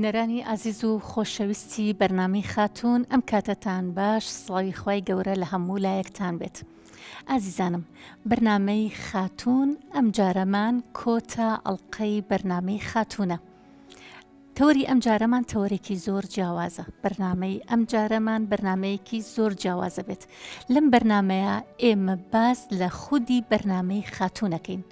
بینەرانی ئازیز و خۆشەویستی بەرنامەی خاتون ئەم کاتەتان باش سڵاوی خوای گەورە لە هەموو لایەکتان بێت. ئازیزانم، بەرنامەی خاتون ئەم جارەمان کۆتە ئەڵقەی بەرنامەی خاتونە. تەوەری ئەم جارەمان تەوەرێکی زۆر جیاوازە. بەرنامەی ئەم جارەمان بەرنمەیەکی زۆر جیاوازە بێت. لەم بەرنمەیە ئێمە باز لە خودی بەرنامەی خاتونەکەین.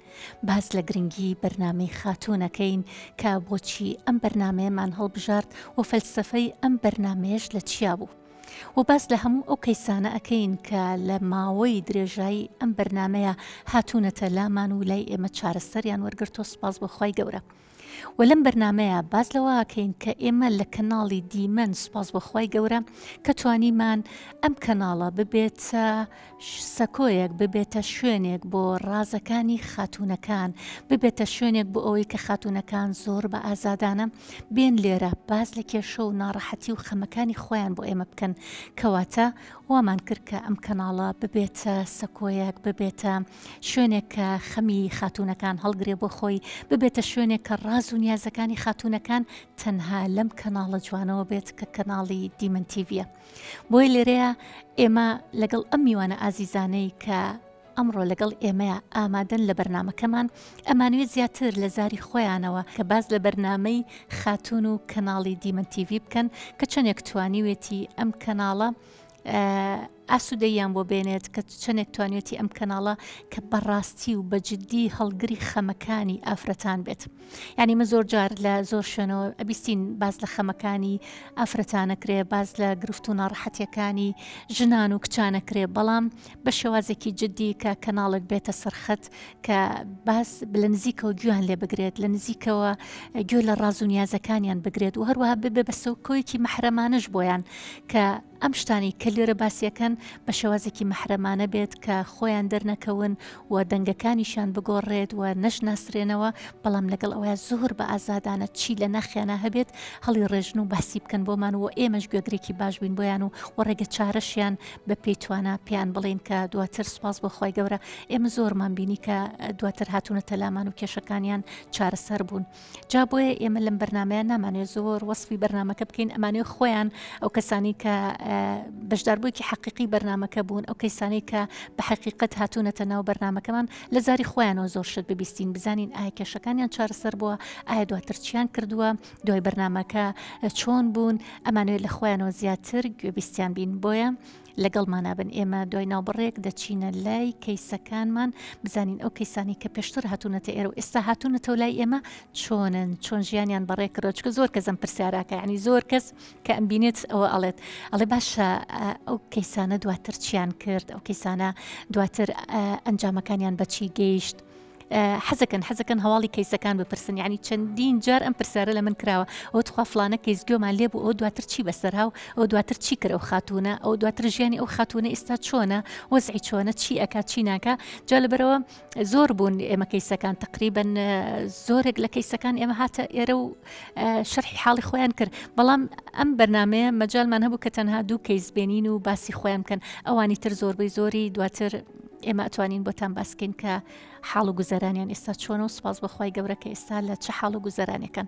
باز لە گرنگی بەرنامەی خاتونەکەین کە بۆچی ئەم بەرنمەیەمان هەڵبژارد و فەلسفەی ئەم بەرنمەیەش لە چیا بوو. و باز لە هەموو ئەو کەیسانە ئەەکەین کە لە ماوەی درێژایی ئەم بەرنمەیە هاتوونەتە لامان و لای ئێمە چارەسەریان وەرگرتۆ سپاس بەخوای گەورە. و لەم بەرنمەیە باز لەوەکەین کە ئێمە لە کەناڵی دیمەن سپاس بەخوای گەورە کە توانیمان ئەم کەناڵە ببێتە سەکۆیەک، ببێتە شوێنێک بۆ ڕازەکانی خاتونەکان، ببێتە شوێنێک بۆ ئەوەی کە خاتونەکان زۆر بە ئازادانە بێن لێرە باز لە کێشە و ناڕەحەتی و خەمەکانی خۆیان بۆ ئێمە بکەن. کەواتە وامان کرد کە ئەم کەناڵە ببێتە سەکۆیەک، ببێتە شوێنێک کە خەمی خاتونەکان هەڵگرێ بۆ خۆی، ببێتە شوێنێک کە ڕاز و نیازەکانی خاتونەکان تەنها لەم کەناڵە جوانەوە بێت کە کەناڵی دیمەن تیڤیە. بۆی لێرەیە ئێمە لەگەڵ ئەم میوانە ئازیزانەی کە ئەمڕۆ لەگەڵ ئێمەیە ئامادەن لە بەرنمەکەمان ئەمانوێت زیاتر لە زاری خۆیانەوە کە باز لە بەرنامەی خاتون و کەناڵی دیمەن تیڤی بکەن کە چەندێک توانیوێتی ئەم کەناڵە ئاسوودەیان بۆ بێنێت، کە چەندێک توانێتی ئەم کەناڵە کە بەڕاستی و بەجددی هەڵگری خەمەکانی ئافرەتان بێت. یعنی من زۆر جار لە زۆر شوێنەوە ئەبیستین باز لە خەمەکانی ئافرەتانەکرێ، باز لە گرفت و ناڕەحەتیەکانی ژنان و کچانەکرێ، بەڵام بە شێوازێکی جددی کە کەناڵێک بێتە سەرخەت کە باز لە نزیکەوە گویان لێ بگرێت، لە نزیکەوە گوێ لە ڕاز و نیازەکانیان بگرێت و هەروەها ببێ بە سەوکۆیەکی مەحرەمانەش بۆیان کە ئەم شتانی کە لێرە باسیەکەن بە شێوازێکی مەحرەمانە بێت کە خۆیان دەرنەکەون و دەنگەکانیشان بگۆڕێت و نەشناسرێنەوە، بەڵام لەگەڵ ئەوە زۆر بە ئازادانە چی لە ناخیانە هەبێت هەڵی ڕێژن و باسی بکەن بۆمان و ئێمەش گوێگرێکی باش بین بۆیان و ڕێگە چارەشیان بە پێیتوانە پێیان بڵێن کە دواتر سپاس بەخوای گەورە ئێمە زۆرمان بینی کە دواتر هاتوونەتە لامان و کێشەکانیان چارەسەر بوون. جا بۆیە ئێمە لەم بەرنمەیە نامانێت زۆر وەسفی بەرنمەکە بکەین، ئەمانێ خۆیان ئەو کەسانی کە بەشداربوویکی حقیقی بەرنمەکە بوون، ئەو کەسانی کە بە حقیقت هاتوونەتە ناو بەرنمەکەمان لە زاری خۆیانەوە زۆر شت ببیستین، بزانین ئایا کێشەکانیان چارەسەر بووە، ئایا دواتر چیان کردووە، دوای بەرنمەکە چۆن بوون، ئەمانوێت لە خۆیانەوە زیاتر گوێبیستیان بین. بۆیە لەگەڵمانە بن ئێمە دوای ناوبڕێک دەچینە لای کەیسەکانمان، بزانین ئەو کەیسانی کە پێشتر هاتوونەتە ئێرە و ئێستا هاتوونەتەوە لای ئێمە چۆنن، چۆن ژیانیان بەڕێکڕۆ. چکە زۆر کەس ئەم پرسیارەکە، ینی زۆر کەس کە ئەم بینێت ئەوە ئەڵێ باشە ئەو کەیسانە دواتر چیان کرد، ئەو کەیسانە دواتر ئەنجامەکانیان بەچی گەیشت. حەزەکەن هەواڵی کەیسەکان بپرسن، یعنی چەندین جار ئەم پرسیارە لە من کراوە، ئەو تخوا فلانە کەیس گوێمان لێ بوو، ئەو دواتر چی بەسەرها و ئەو دواتر چی کرد، ئەو خاتونە ئەو دواتر ژیانی ئەو خاتونە ئێستا چۆنە، وەزعی چۆنە، چی ئەکات چی ناکە. جا لەبەرەوە زۆر بوون ئێمە کەیسەکان، تقریبەن زۆرێک لە کەیسەکان ئێمە هاتە ئێرە و شەرحی حاڵی خۆیان کرد، بەڵام ئەم بەرنمەیە مەجالمان هەبوو کە تەنها دوو کەیس بێنین و باسی خۆیان بکەن. ئەوانی تر زۆربەی زۆری دواتر ئێمە ئەتوانین بۆتان باسکەین کە حاڵ و گوزەرانیان ئێستا چۆنە و سپاس بەخوای گەورە کە ئێستا لە چه حاڵ و گوزەرانێکن.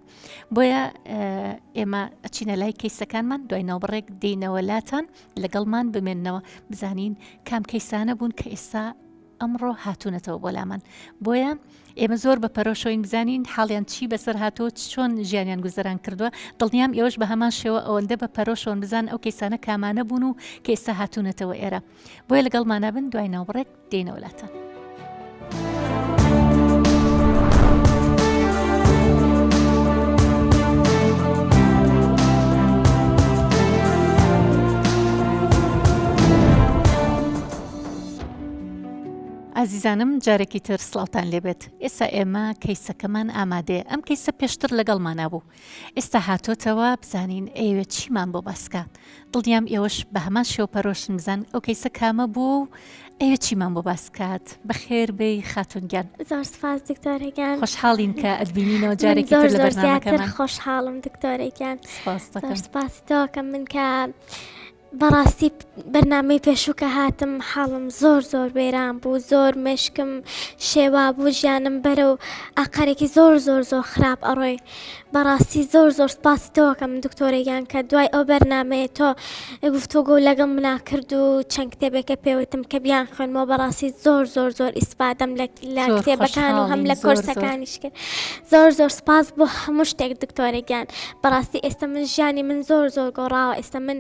بۆیە ئێمە ئەچینە لای کەیسەکانمان، دوای ناوبڕێک دێینەوە لاتان لەگەڵمان بمێننەوە، بزانین کام کەیسانە بوون کە ئێستا ئەمڕۆ هاتوونەتەوە بۆ لامان. بۆیە ئێمە زۆر بە پەرۆشۆین بزانین حاڵیان چی بەسەر هاتۆ، چۆن ژیانیان گوزەران کردووە. دڵنیام ئێوەش بە هەمان شێوە ئەوەندە بە پەرۆشۆن بزان ئەو کەیسانە کامانە بوون و کە ئێستا هاتوونەتەوە ئێرە. بۆیە لەگەڵمانە بن، دوای ناوبڕێک دێینەوە لاتان. ئازیزانم، جارێکی تر سڵاوتان لێبێت. ئێستا ئێمە کەیسەکەمان ئامادەیە. ئەم کەیسە پێشتر لەگەڵمانە بوو، ئێستا هاتۆتەوە بزانین ئێوە چیمان بۆ باسکات. دڵنیام ئێوەش بە هەمان شێو پەرۆشن بزان ئەو کەیسە کامە بوو و ئێوە چیمان بۆ باسکات. بەخێر بێی خاتونگیان. زۆر سپاس دکتۆرێکیان، خۆشحاڵین کە ئەدبینینەوە جارێکی تر لە بەرنامەکەمان. خۆشحاڵم دکتۆرێکیان، سپاس دەکەم. سپاسی تۆکەم من کە بەڕاستی بەرنامەی پێشووکە هاتم حاڵم زۆر وێران بوو، زۆر مشکم شێوا بوو، ژیانم بەرە و ئاقارێکی زۆر خراپ ئەڕۆی. بەڕاستی زۆر سپاسی تۆکەم دکتۆرەیان کە دوای ئەو بەرنامەیە تۆ گفتوگۆ لەگەڵ منا کرد و چەند کتێبێکە پێوتم کە بیان خوێنمەوە. بەڕاستی زۆر ئیسپادەم لە کتێبەکان و هەم لە کۆرسەکانیش کرد. زۆر سپاس بۆ هەموو شتێک دکتۆرەگیان. بەڕاستی ئێستا من ژیانی من زۆر گۆڕاوە. ئێستا من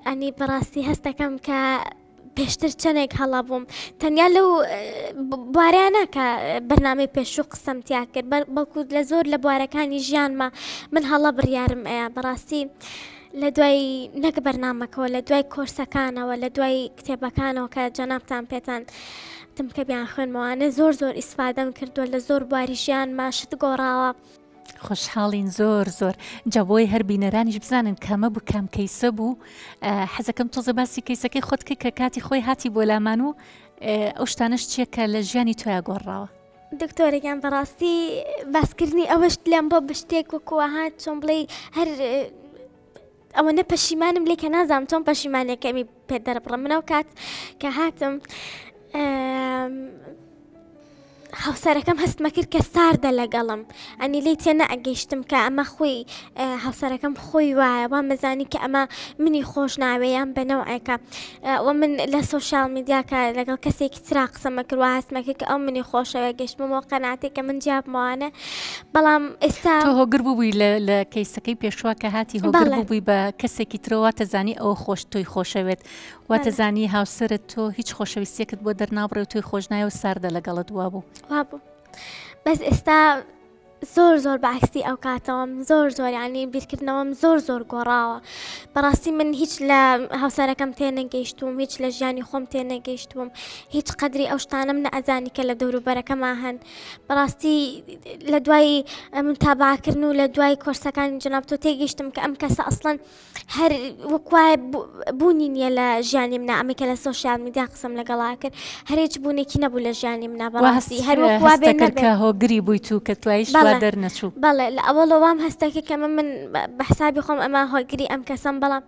ئەنی بەڕاستی هەستەکەم کە پێشتر چەندێک هەڵا بووم تەنیا لەو بوارەیانە کە بەرنامەی پێشوو قسەمتیا کرد، بەڵکو لە زۆر لە بوارەکانی ژیانمە من هەڵە بڕیارم ئەیە. بەڕاستی لە دوای نەک بەرنامەکەەوە، لە دوای کۆرسەکانەوە، لە دوای کتێبەکانەوە کە جەنابتان پێتان تم کە بیان خوێنمەوانە زۆر ئیسفادەم کردووە لە زۆر بواری ژیانمە شت گۆڕاوە. خۆشحاڵین زۆر جابۆی هەر بینەرانیش بزانن کامە بوو کام کەیسە بوو. حەزەکەم تۆزە باسی کەیسەکەی خۆت کرد کە کاتی خۆی هاتی بۆ لامان و ئەو شتانەش چیەکە لە ژیانی تۆیا گۆڕاوە. دکتۆرێکیان بەڕاستی باسکردنی ئەوەشت لێم بۆ بشتێک وەکووە هات چۆن بڵێ هەر ئەوە نە پەشیمانم لێ کە نازانم چۆن پەشیمانەکەمی پێ دەربڕم. منەو کات کە هاتم هاوسەرەکەم هەستمە کرد کە ساردە لەگەڵم، ئەنی لی تێ نەئەگەیشتم کە ئەمە خۆی هاوسەرەکەم خۆی وایە وان مەزانی کە ئەمە منی خۆش ناوێیان بەنەوەیەکە و من لە سۆشیال میدیاکە لەگەڵ کەسێکی ترا قسەمە کردوە هەستمەکە کە ئەو منی خۆشەوە گەشتمەوە قەناتێک کە من جیابمەوانە. بەڵام ئێستا تۆ هۆگر بووبووی لە کەیسەکەی پێشوا کە هاتی هۆگر بووبووی بە کەسێکی ترەوە تەزانی ئەوە خۆش تۆی خۆشەوێت واتەزانی هاوسرت تۆ هیچ خۆشەویستیەکت بۆ دەرنابڕێ و توی خۆش نایە و ساردە لەگەڵت وابوو. بەس ئێستا زۆر بەعکسی ئەو کاتەوەم زۆر ینی بیرکردنەوەم زۆر گۆڕاوە. بەڕاستی من هیچ لە هاوسەرەکەم تێنەگەیشتوم، هیچ لە ژیانی خۆم تێنەگەیشتوم، هیچ قەدری ئەو شتانم نەئەزانی کە لە دەوروبەرەکەما هەن. بەڕاستی لە دوای متابعکردن و لە دوای کۆرسەکانی جەناب تۆ تێگەیشتم کە ئەم کەسە ئەسڵەن هەر وەکوایە بوونی نییە لە ژیانی منە، ئەمەکە لە سۆشیال میدیا قسەم لەگەڵا کرد هەرێک بوونێکی نەبوو لە ژیانی منە. بەڕاستی هەروەکوا بێنەکە هۆگری بووی تو کە توایش دەرنەچوو. بەڵێ لە ئەوەڵەوەم هەستەکە کە من بە حسابی خۆم ئەمە هۆگری ئەم کەسم، بەڵام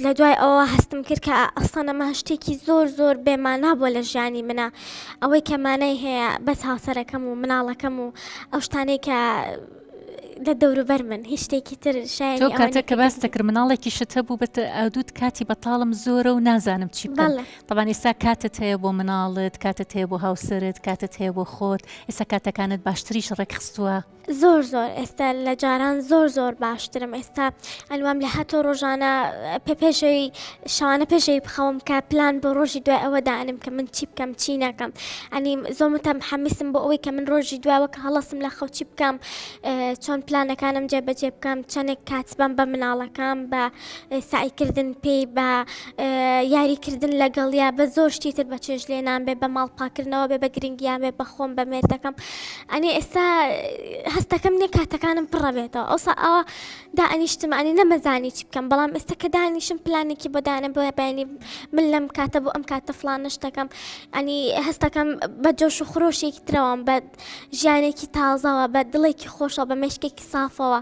لە دوای ئەوە هەستم کرد کە ئەسڵەن ئەمە شتێکی زۆر بێمانە بووە لە ژیانی منە. ئەوەی کە مانای هەیە بەس هاوسەرەکەم و مناڵەکەم و ئەو شتانەی کە لە دەوروبەر من هیچ شتێکی تر شایانی تۆ کاتە کە باس دەکرد مناڵێکی شتە بوو بەت ئەدوت کاتی بەتاڵم زۆرە و نازانم چی بکەم. طبعاً ئێستا کاتت هەیە بۆ مناڵت، کاتت هەیە بۆ هاوسرت، کاتت هەیە بۆ خۆت، ئێستا کاتەکانت باشتریش ڕێکخستووە. زۆر ئێستا لە جاران زۆر باشترم. ئێستا ئەلوام لە هەتۆ ڕۆژانە پێشەوەی شەوانە پێشەوەی بخەوم کە پلان بۆ ڕۆژی دوای ئەوە دانم کە من چی بکەم چی نەکەم. ئەنی زۆمتە حەمیسم بۆ ئەوەی کە من ڕۆژی دوایەوە کە هەڵەسم لە خەو چی بکەم، چۆن پلانەکانم جێبەجێ بکەم، چەندێک کاتبم بە مناڵەکان، بە سعیکردن پێی، بە یاریکردن لەگەڵیا، بە زۆر شتی تر بە چێژ لێنان بێ، بە ماڵپاکردنەوە بێ، بە گرنگیان بێ، بە خۆم بە مێردەکەم. ئەنی ئێستا هەستەکەم نیە کاتەکانم پڕە بێتەوە. ئەوسا ئەوە دائنیشتم ئەنی نەمەزانی چی بکەم، بەڵام ئێستا کە دانیشم پلانێکی بۆ دانم بۆ بەینی من لەم کاتە بۆ ئەم کاتە فڵان شتەکەم. ئەنی هەستەکەم بە جۆش و خرۆشێکی ترەوەم، بە ژیانێکی تازەوە، بە دڵێکی خۆشەوە، بە مێشکێکی سافەوە.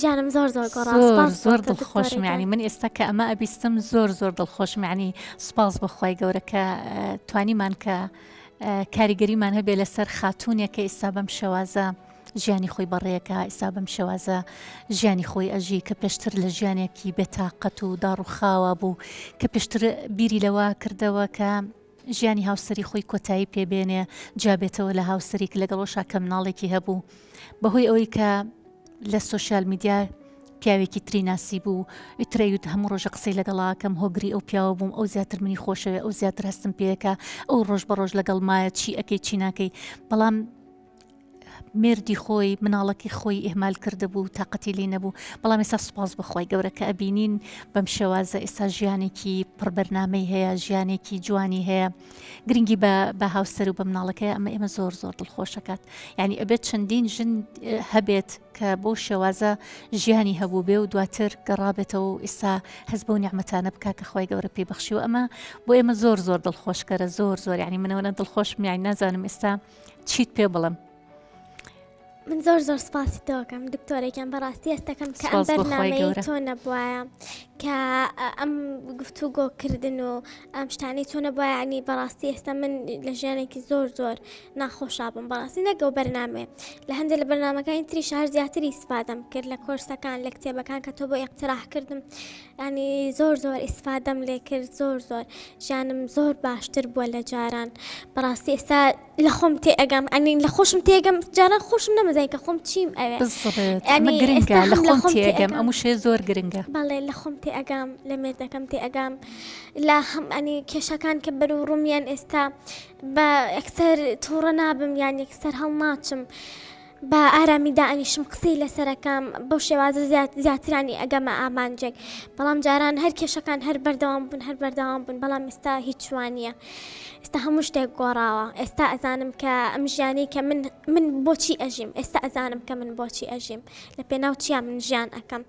ژیانم زۆر زۆر دڵخۆشم. یعنی من ئێستا کە ئەمە ئەبیستم زۆر دڵخۆشم. یعنی سپاس بەخوای گەورە کە توانیمان کە کاریگەریمان هەبێ لەسەر خاتونێکە ئێستا بەم شێوازە ژیانی خۆی بەڕێەکە، ئێستا بەم شێوازە ژیانی خۆی ئەژی کە پێشتر لە ژیانێکی بێتاقەت و داڕوخاوە بوو، کە پێشتر بیری لەوە کردەوە کە ژیانی هاوسەری خۆی کۆتایی پێبێنێ، جابێتەوە لە هاوسەرێک لەگەڵۆشا کە مناڵێکی هەبوو، بەهۆی ئەوەی کە لە سۆشیال میدیا پیاوێکی تری ناسی بوو، ئیترەیوت هەموو ڕۆژە قسەی لەگەڵاکەم هۆگری ئەو پیاوە بووم، ئەو زیاتر منی خۆشەوێ، ئەو زیاتر هەستم پێەکە، ئەو ڕۆژ بە ڕۆژ لەگەڵ مایە چی ئەەکەی چی ناکەی. بەڵام مێردی خۆی مناڵەکی خۆی ئێمال کرده بوو، تااقەتی لێ نەبوو. بەڵام ئێستا سوپاس بەخوای گەورە کە ئەبینین بەم شێوازە ئێستا ژیانێکی پڕبەرنامەی هەیە، ژیانێکی جوانی هەیە، گرنگی بە هاوسەر و بە مناڵەکەی ئەمە زۆر دڵخۆشەکات. یعنی ئەبێت چەندین ژن هەبێت کە بۆ شێوازە ژیانی هەبوو بێ و دواتر گەڕابێتەوە و ئێستا هەز بۆ نیعمەتانە بکا کە خوای گەورە پێی بەخشی و ئەمە بۆ ئێمە زۆر دڵخۆشکەرە، زۆر یعنی منەوە دڵخۆشم، یعنی نازانم ئێستا چیت پێ بڵم. من زۆر سپاسی تۆکەم دکتۆرێکیان بەڕاستی ئێستاکەم کە ئەم سپاس بۆ خۆی بەرنامەی گەورە. تۆ نەبوایە کە ئەم گفتوگۆکردن و ئەم شتانەی تۆ نەبوایە ینی بەڕاستی ئێستا من لە ژیانێکی زۆر ناخۆشا بووم بەڕاستی نەگە و بەرنامێ لە هەندێک لە بەرنامەکانی تری شار زیاتری ئیسفادەم کرد لە کۆرسەکان لە کتێبەکان کە تۆ بۆ اقتراح کردم ینی زۆر ئیسفادەم لێ کرد زۆر ژیانم زۆر باشتر بووە لە جاران بەڕاستی ئێستا لە خۆم تێئەگەم ئەنی لە خۆشم تێگەم جاران خۆشم نەمەزای کە خۆم چیم ئەوێ بالضبط يعني ئەمە گرنگە لە ئێستا خۆم هەم لە تێگەم خۆم ئەموو شێ زۆر گرنگە بەڵێ لە خۆم تێئەگام لە مێردەکەم تێئەگام لە هەم ئەنی کێشەکان کە بەر و ڕوومیان ئێستا بە ئەکسەر تووڕە نابم یان یەکسەر هەڵناچم بە ئارامیدا ئەنیشم قسەی لەسەرەکەم بەو شێوازە زیاترانی ئەگەمە ئامانجێک بەڵام جاران هەر کێشەکان هەر بەردەوام بوون بەڵام ئێستا هیچ وانە ئێستا هەموو شتێک گۆڕاوە ئێستا ئەزانم کە ئەم ژیانی کە من بۆچی ئەژیم ئێستا ئەزانم کە من بۆچی ئەژیم لە پێناو چیا من ژیان ئەەکەم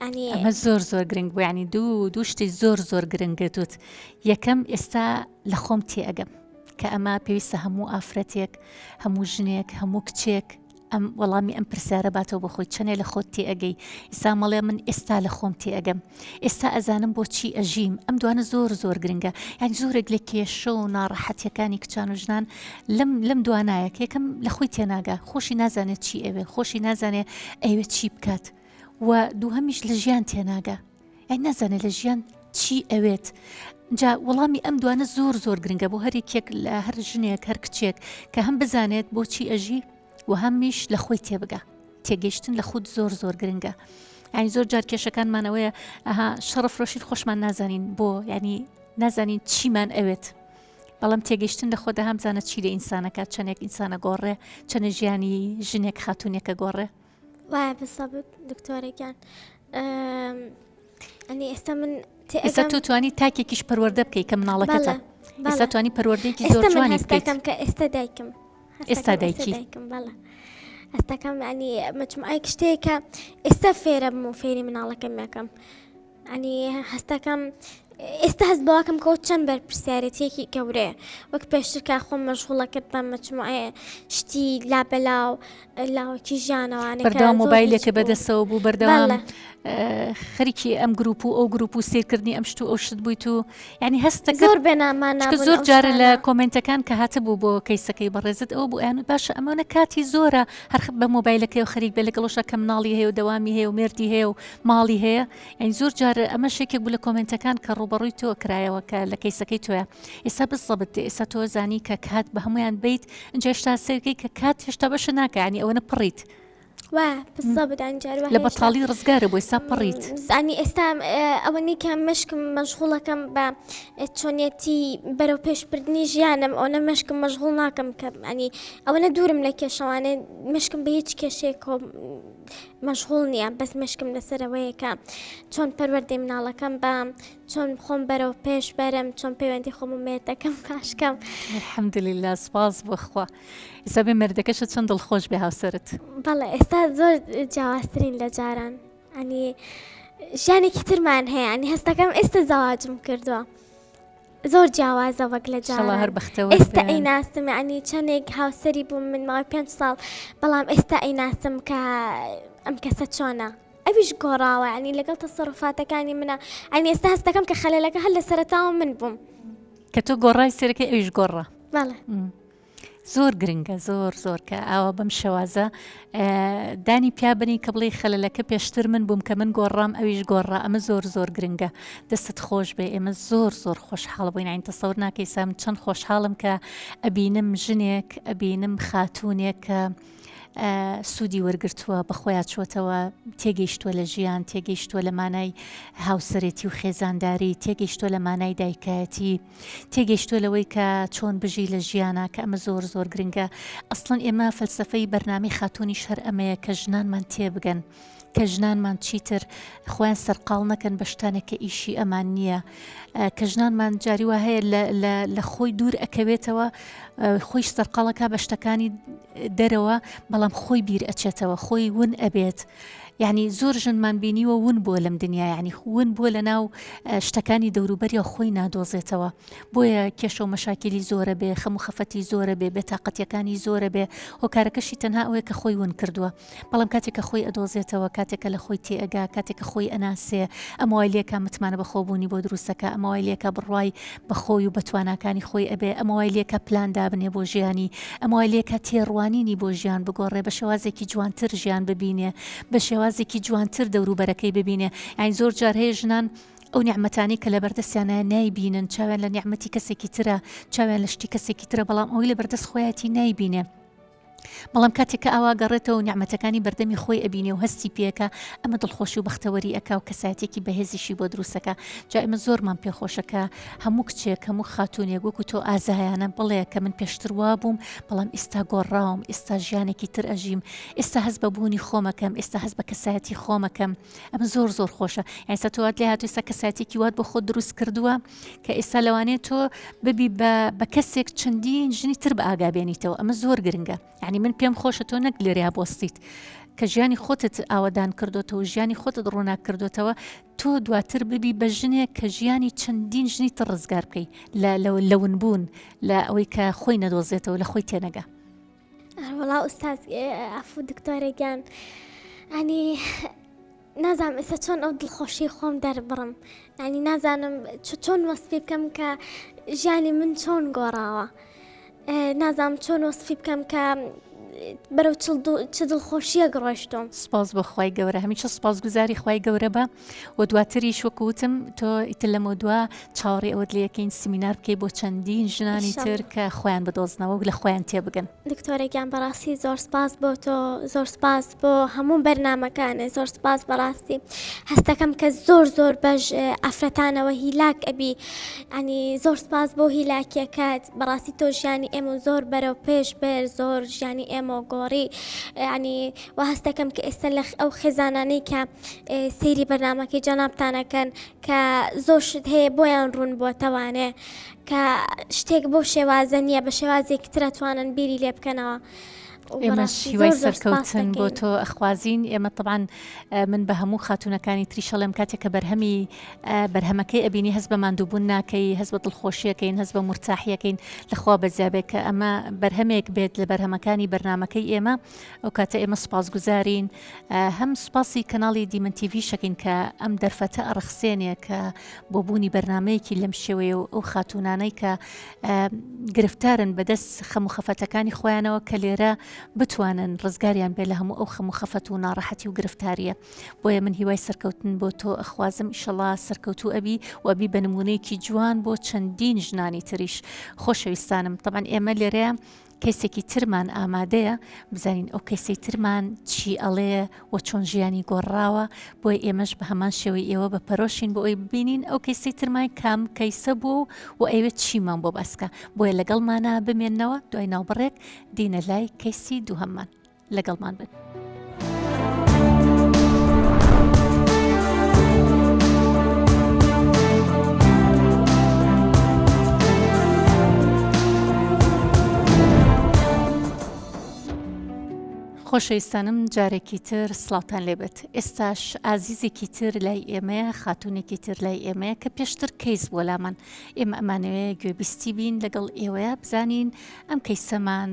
ئەمە زۆر گرنگ بوو ینی دوو شتی زۆر گرنگە دوت یەکەم ئێستا لە خۆم تێئەگەم کە ئەمە پێویستە هەموو ئافرەتێک هەموو ژنێک هەموو کچێک ئەم وەڵامی ئەم پرسیارە باتەوە بە خۆی چەنێ لە خۆت تێئەگەی ئێستا مەڵێ من ئێستا لە خۆم تێئەگەم ئێستا ئەزانم بۆچی ئەژیم ئەم دوانە زۆر گرنگە یان زۆرێک لە کێشە و ناڕەحەتیەکانی کچان و ژنان لەم دوانایەک یەکەم لە خۆی تێناگا خۆشی نازانێت چی ئەوێ خۆشی نازانێت ئەوێ چی بکات و دووهەمیش لە ژیان تێناگا ئەی نازانێت لە ژیان چی ئەوێت جا وەڵامی ئەم دوانە زۆر گرنگە بۆ هەرێکێک لە هەر ژنێک هەر کچێک کە هەم بزانێت بۆچی ئەژی و هەمیش لە خۆی تێبگا تێگەیشتن لە خودت زۆر گرنگە ینی زۆر جار کێشەکانمانەوەیە ئەها شەڕە فرۆشید خۆشمان نازانین بۆ ینی نازانین چیمان ئەوێت بەڵام تێگەیشتن لە خۆدا هەمزانە چی لە ئینسانەکە چەندێک ئینسانە گۆڕێ چەنە ژیانی ژنێک خاتونێکە گۆڕێ وایە بسەبت دکتۆرێکیان ئەنی ئێستا من ئێستا تو توانی تاکێکیش پەروەردە بکەی کە مناڵەکەتە ئێستا توانی پەروەردەیەکی زۆر جوانی بکەیت کە ئێستا دایکم ئێستا دایکی بەڵێ ئێستاکەم ئەنی مجموعەیەک شتێکە ئێستا فێرە بم و فێری مناڵەکەم یەکەم ئەنی هەستەکەم ئێستا هەست بەواکەم کەوت چەند بەرپرسیارەتێکی گەورەیە وەک پێشترکە خۆم مەشغوڵە کرد بە مجموعەیە شتی لابەلاو لاوەکی ژیانەوانە بەردەوام مۆبایلێکە بەدەستەوە بوو بەردەوام خەریکی ئەم گروپ و ئەو گروپ و سیرکردنی ئەم شت و ئەو شت بوویت و ینی هەستە زۆر بێنامانە زۆر جارە لە کۆمنتەکان کە هاتە بوو بۆ کەیسەکەی بەڕێزت ئەو بوو یان باشە ئەمانە کاتی زۆرە هەر بە مۆبایلەکەی و خەریک بێ لەگەڵۆشە کە مناڵی هەیە و دەوامی هەیە و مێردی هەیە و ماڵی هەیە یعنی زۆر جارە ئەمە شێکێک بوو لە کۆمنتەکان کە ڕوبەڕووی تۆ کرایەوە کە لە کەیسەکەی تۆیە ئێستا بسەبت ئێستا تۆ زانی کە کات بە هەمویان بیت اینجا هێشتا سێرگەی کە کات هێشتا بەشە ناکە ینی ئەوەنە پڕیت لە بەتاڵی ڕزگارە بۆ ئێستا پڕیت زانی ئێستا ئەوەنی کە مشکم مەشغوڵەکەم بە چۆنیەتی بەرەو پێشبردننی ژیانم ئەوە مشکم مەشغوڵ ناکەم کە ئەنی ئەوەنە دوورم لە کێشەوانێ مشکم بە هیچ کێشێک مەشغوڵ نییە بەس مشکم لەسەرەوەیە کە چۆن پەروەردەی مناڵەکەم بە چۆن خۆم بەرەو پێش بەرم چۆن پەیوەندی خۆم و مێردەکەم پاشکەم الحەمدولله سپاس بخوا ئێستا بێ مێردەکەشە چەند دڵخۆش بێ هاوسەرت بەڵێ ئێستا زۆر جیاوازترین لە جاران ئەنی ژیانێکی ترمان هەیە ئەنی هەستەکەم ئێستا زەواجم کردووە زۆر جیاوازە وەک لە جاران هەر بەختەوە ئێستا ئەیناستم ئەنی چەندێک هاوسەری بووم من ماوەی 5 ساڵ بەڵام ئێستا ئەیناستم کە ئەم کەسە چۆنە ئەویش گۆڕاوە ئەنی لەگەڵ تەسەڕوفاتەکانی منە ئەنی ئێستا هەستەکەم کە خەلەلەکە هەر لە سەرەتاوە من بووم کە تۆ گۆڕای سەرەکەی ئەویش گۆڕە بەڵێ زۆر گرنگە زۆر کە ئاوە بەم شێوازە دانی پیابنی کە بڵێ خەلەلەکە پێشتر من بووم کە من گۆڕام ئەویش گۆڕا ئەمە زۆر گرنگە دەستت خۆش بێ ئێمە زۆر خۆشحاڵ بووین ئاین تەسەور ناکەی سام چەند خۆشحاڵم کە ئەبینم ژنێک ئەبینم خاتوونێک کە سوودی وەرگرتووە بەخۆیان چۆتەوە تێگەیشتووە لە ژیان تێگەیشتووە لە مانای هاوسەرێتی و خێزانداری تێگەیشتووە لە مانای دایکایەتی تێگەیشتووە لەوەی کە چۆن بژی لە ژیانە کە ئەمە زۆر گرنگە ئەسڵەن ئێمە فەلسەفەی بەرنامەی خاتوونی شەر ئەمەیە کە ژنانمان تێبگەن کە ژنانمان چیتر خۆیان سەرقاڵ نەکەن بە شتانێک کە ئیشی ئەمان نییە کە ژنانمان جاری وا هەیە لە خۆی دوور ئەکەوێتەوە خۆی سەرقاڵەکە بە شتەکانی دەرەوە بەڵام خۆی بیر ئەچێتەوە خۆی ون ئەبێت یعنی زۆر ژنمان بینیوە ون بۆ لەم دنیا، یعنی ون بۆ لە ناو شتەکانی دەوروبەریەوە خۆی نادۆزێتەوە، بۆیە کێشە و مەشاکلی زۆرە بێ، خەم و خەفەتی زۆرە بێ، بێتاقەتیەکانی زۆرە بێ، هۆکارەکەشی تەنها ئەوەیە کە خۆی ون کردووە. بەڵام کاتێک کە خۆی ئەدۆزێتەوە، کاتێکە لە خۆی تێئەگا، کاتێک کە خۆی ئەناسێ، ئەمەوای لێکە متمانە بەخۆبوونی بۆ دروستەکە، ئەمەوای لێکە بڕوای بەخۆی و بەتواناکانی خۆی ئەبێ، ئەمەوای لێکە پلان دابنێ بۆ ژیانی، ئەمەوای لێکە تێڕوانینی بۆ ژیان بگۆڕێ، بە شێوازێکی جوانتر ژیان ببینێ، بە شێوازێکی جوانتر دەوروبەرەکەی ببینێ. یعنی زۆر جار هەیە ژنان ئەو نیعمەتانی کە لە بەردەستیانە نایبینن، چاویان لە نیعمەتی کەسێکی ترە، چاویان لە شتی کەسێکی ترە، بەڵام ئەوی لە بەردەست خۆیەتی نایبینێ. بەڵام کاتێک کە ئاوا گەڕێتەوە و نیعمەتەکانی بەردەمی خۆی ئەبینێ و هەستی پێەکە، ئەمە دڵخۆشی و بەختەوەری ئەکا و کەسایەتێکی بەهێزیشی بۆ دروستەکە. جا ئێمە زۆرمان پێخۆشەکە هەموو کچێک، هەموو خاتونێک وەکو تۆ ئازایانە بڵێ کە من پێشتر وا بووم، بەڵام ئێستا گۆڕاوم، ئێستا ژیانێکی تر ئەژیم، ئێستا هەست بە بوونی خۆمەکەم، ئێستا هەست بە کەسایەتی خۆمەکەم. ئەمە زۆر زۆر خۆشە. یعنی ئێستا تۆ هات لێ هاتووی ئێستا کەسایەتێکی وات بۆ خۆت دروست کردووە کە ئێستا لەوانەیە تۆ ببی بە کەسێک چەندین ژنی تر بە ئاگابێنیتەوە. ئەمە زۆر گرنگە. یعنی من پێم خۆشە تۆ نەک لێرەیە بۆستیت کە ژیانی خۆتت ئاوادان کردوتەوە، ژیانی خۆتت ڕوونا کردوتەوە، تۆ دواتر ببی بە ژنێک کە ژیانی چەندین ژنی تر ڕزگار بکەی لە ونبوون، لە ئەوەی کە خۆی نەدۆزێتەوە، لە خۆی تێنەگا. وەڵا ئوستاز ئەفو دکتۆرێکیان، ینی نازانم ئێستا چۆن ئەو دڵخۆشی خۆم دەربڕم، ینی نازانم چۆن وەسفی بکەم کە ژیانی من چۆن گۆڕاوە، نازانم چۆن وەسفی بکەم کە بەرەو چ دڵخۆشیە گڕۆشتم. سپاس بۆ خوای گەورە، هەمیشە سپاسگوزاری خوای گەورە بە. و دواتریش وەکوتم تۆ ئیتر لەمە دووە چاوەڕێی ئەوت لە یەکەین سیمینار بکەی بۆ چەندین ژنانی تر کە خۆیان بدۆزنەوە و لە خۆیان تێبگەن. دکتۆرێکیان بەڕاستی زۆر سپاس بۆ تۆ، زۆر سپاس بۆ هەموو بەرنامەکانە، زۆر سپاس بەڕاستی. هەستەکەم کە زۆر بەش ئافرەتانەوە هیلاک ئەبی، ئەنی زۆر سپاس بۆ هیلاکیەکەت. بەڕاستی تۆ ژیانی ئێمە زۆر بەرەو پێش بێر، زۆر ژیانی ئێمە گۆڕی. ینی و هەستەکەم کە ئێستا لە ئەو خێزانانەی کە سەیری بەرنامەکەی جەنابتانەکەن کە زۆر شت هەیە بۆیان ڕوون بۆتەوانێ کە شتێک بۆ شێوازە نییە، بە شێوازێکی ترە توانن بیری لێ بکەنەوە. ئێمە شیوای سەرکەوتن بۆ تۆ ئەخوازین. ئێمە طبعاً من بە هەموو خاتونەکانی تری شەڵێم کاتێک کە بەرهەمەکەی ئەبینی هەست بە ماندووبوون ناکەی، هەست بە دڵخۆشیەکەین، هەست بە مرتاحیەکەین، لەخوا بەزیابێت کە ئەمە بەرهەمێک بێت لە بەرهەمەکانی بەرنامەکەی ئێمە. ئەو کاتە ئێمە سپاسگوزارین. هەم سپاسی کەناڵی دیمن تیڤی شەکەین کە ئەم دەرفەتە ئەڕخسێنێ کە بۆ بوونی بەرنمەیەکی لەم شێوەیە و ئەو خاتونانەی کە گرفتارن بەدەست خەم و خەفەتەکانی خۆیانەوە کە لێرە بتوانن ڕزگاریان بێ لە هەموو ئەو خەم و خەفەت و ناڕەحەتی و گرفتاریە. بۆیە من هیوای سەرکەوتن بۆ تۆ ئەخوازم، ئیشەڵا سەرکەوتوو ئەبی و ئەبی بە نمونەیەکی جوان بۆ چەندین ژنانی تریش. خۆشەویستانم، طبعاً ئێمە لێرەیە کەسێکی ترمان ئامادەیە بزانین ئەو کەسەی ترمان چی ئەڵێ و چۆن ژیانی گۆڕاوە، بۆی ئێمەش بە هەمان شێوەی ئێوە بە پەرۆشین بۆ ئەوی ببینین ئەو کەسەی ترمان کام کەیسە بوو و ئەوێت چیمان بۆ باسکە. بۆیە لەگەڵمانە بمێننەوە، دوای ناوبڕێک دینە لای کەیسی دووهەممان. لەگەڵمان بن. خۆشەویستانم، جارێکی تر سڵاوتان لێبێت. ئێستاش ئازیزێکی تر لای ئێمەیە، خاتونێکی تر لای ئێمەیە کە پێشتر کەیس بۆ لامان. ئێمە ئەمانەوەی گوێبیستی بین لەگەڵ ئێوەیە بزانین ئەم کەیسەمان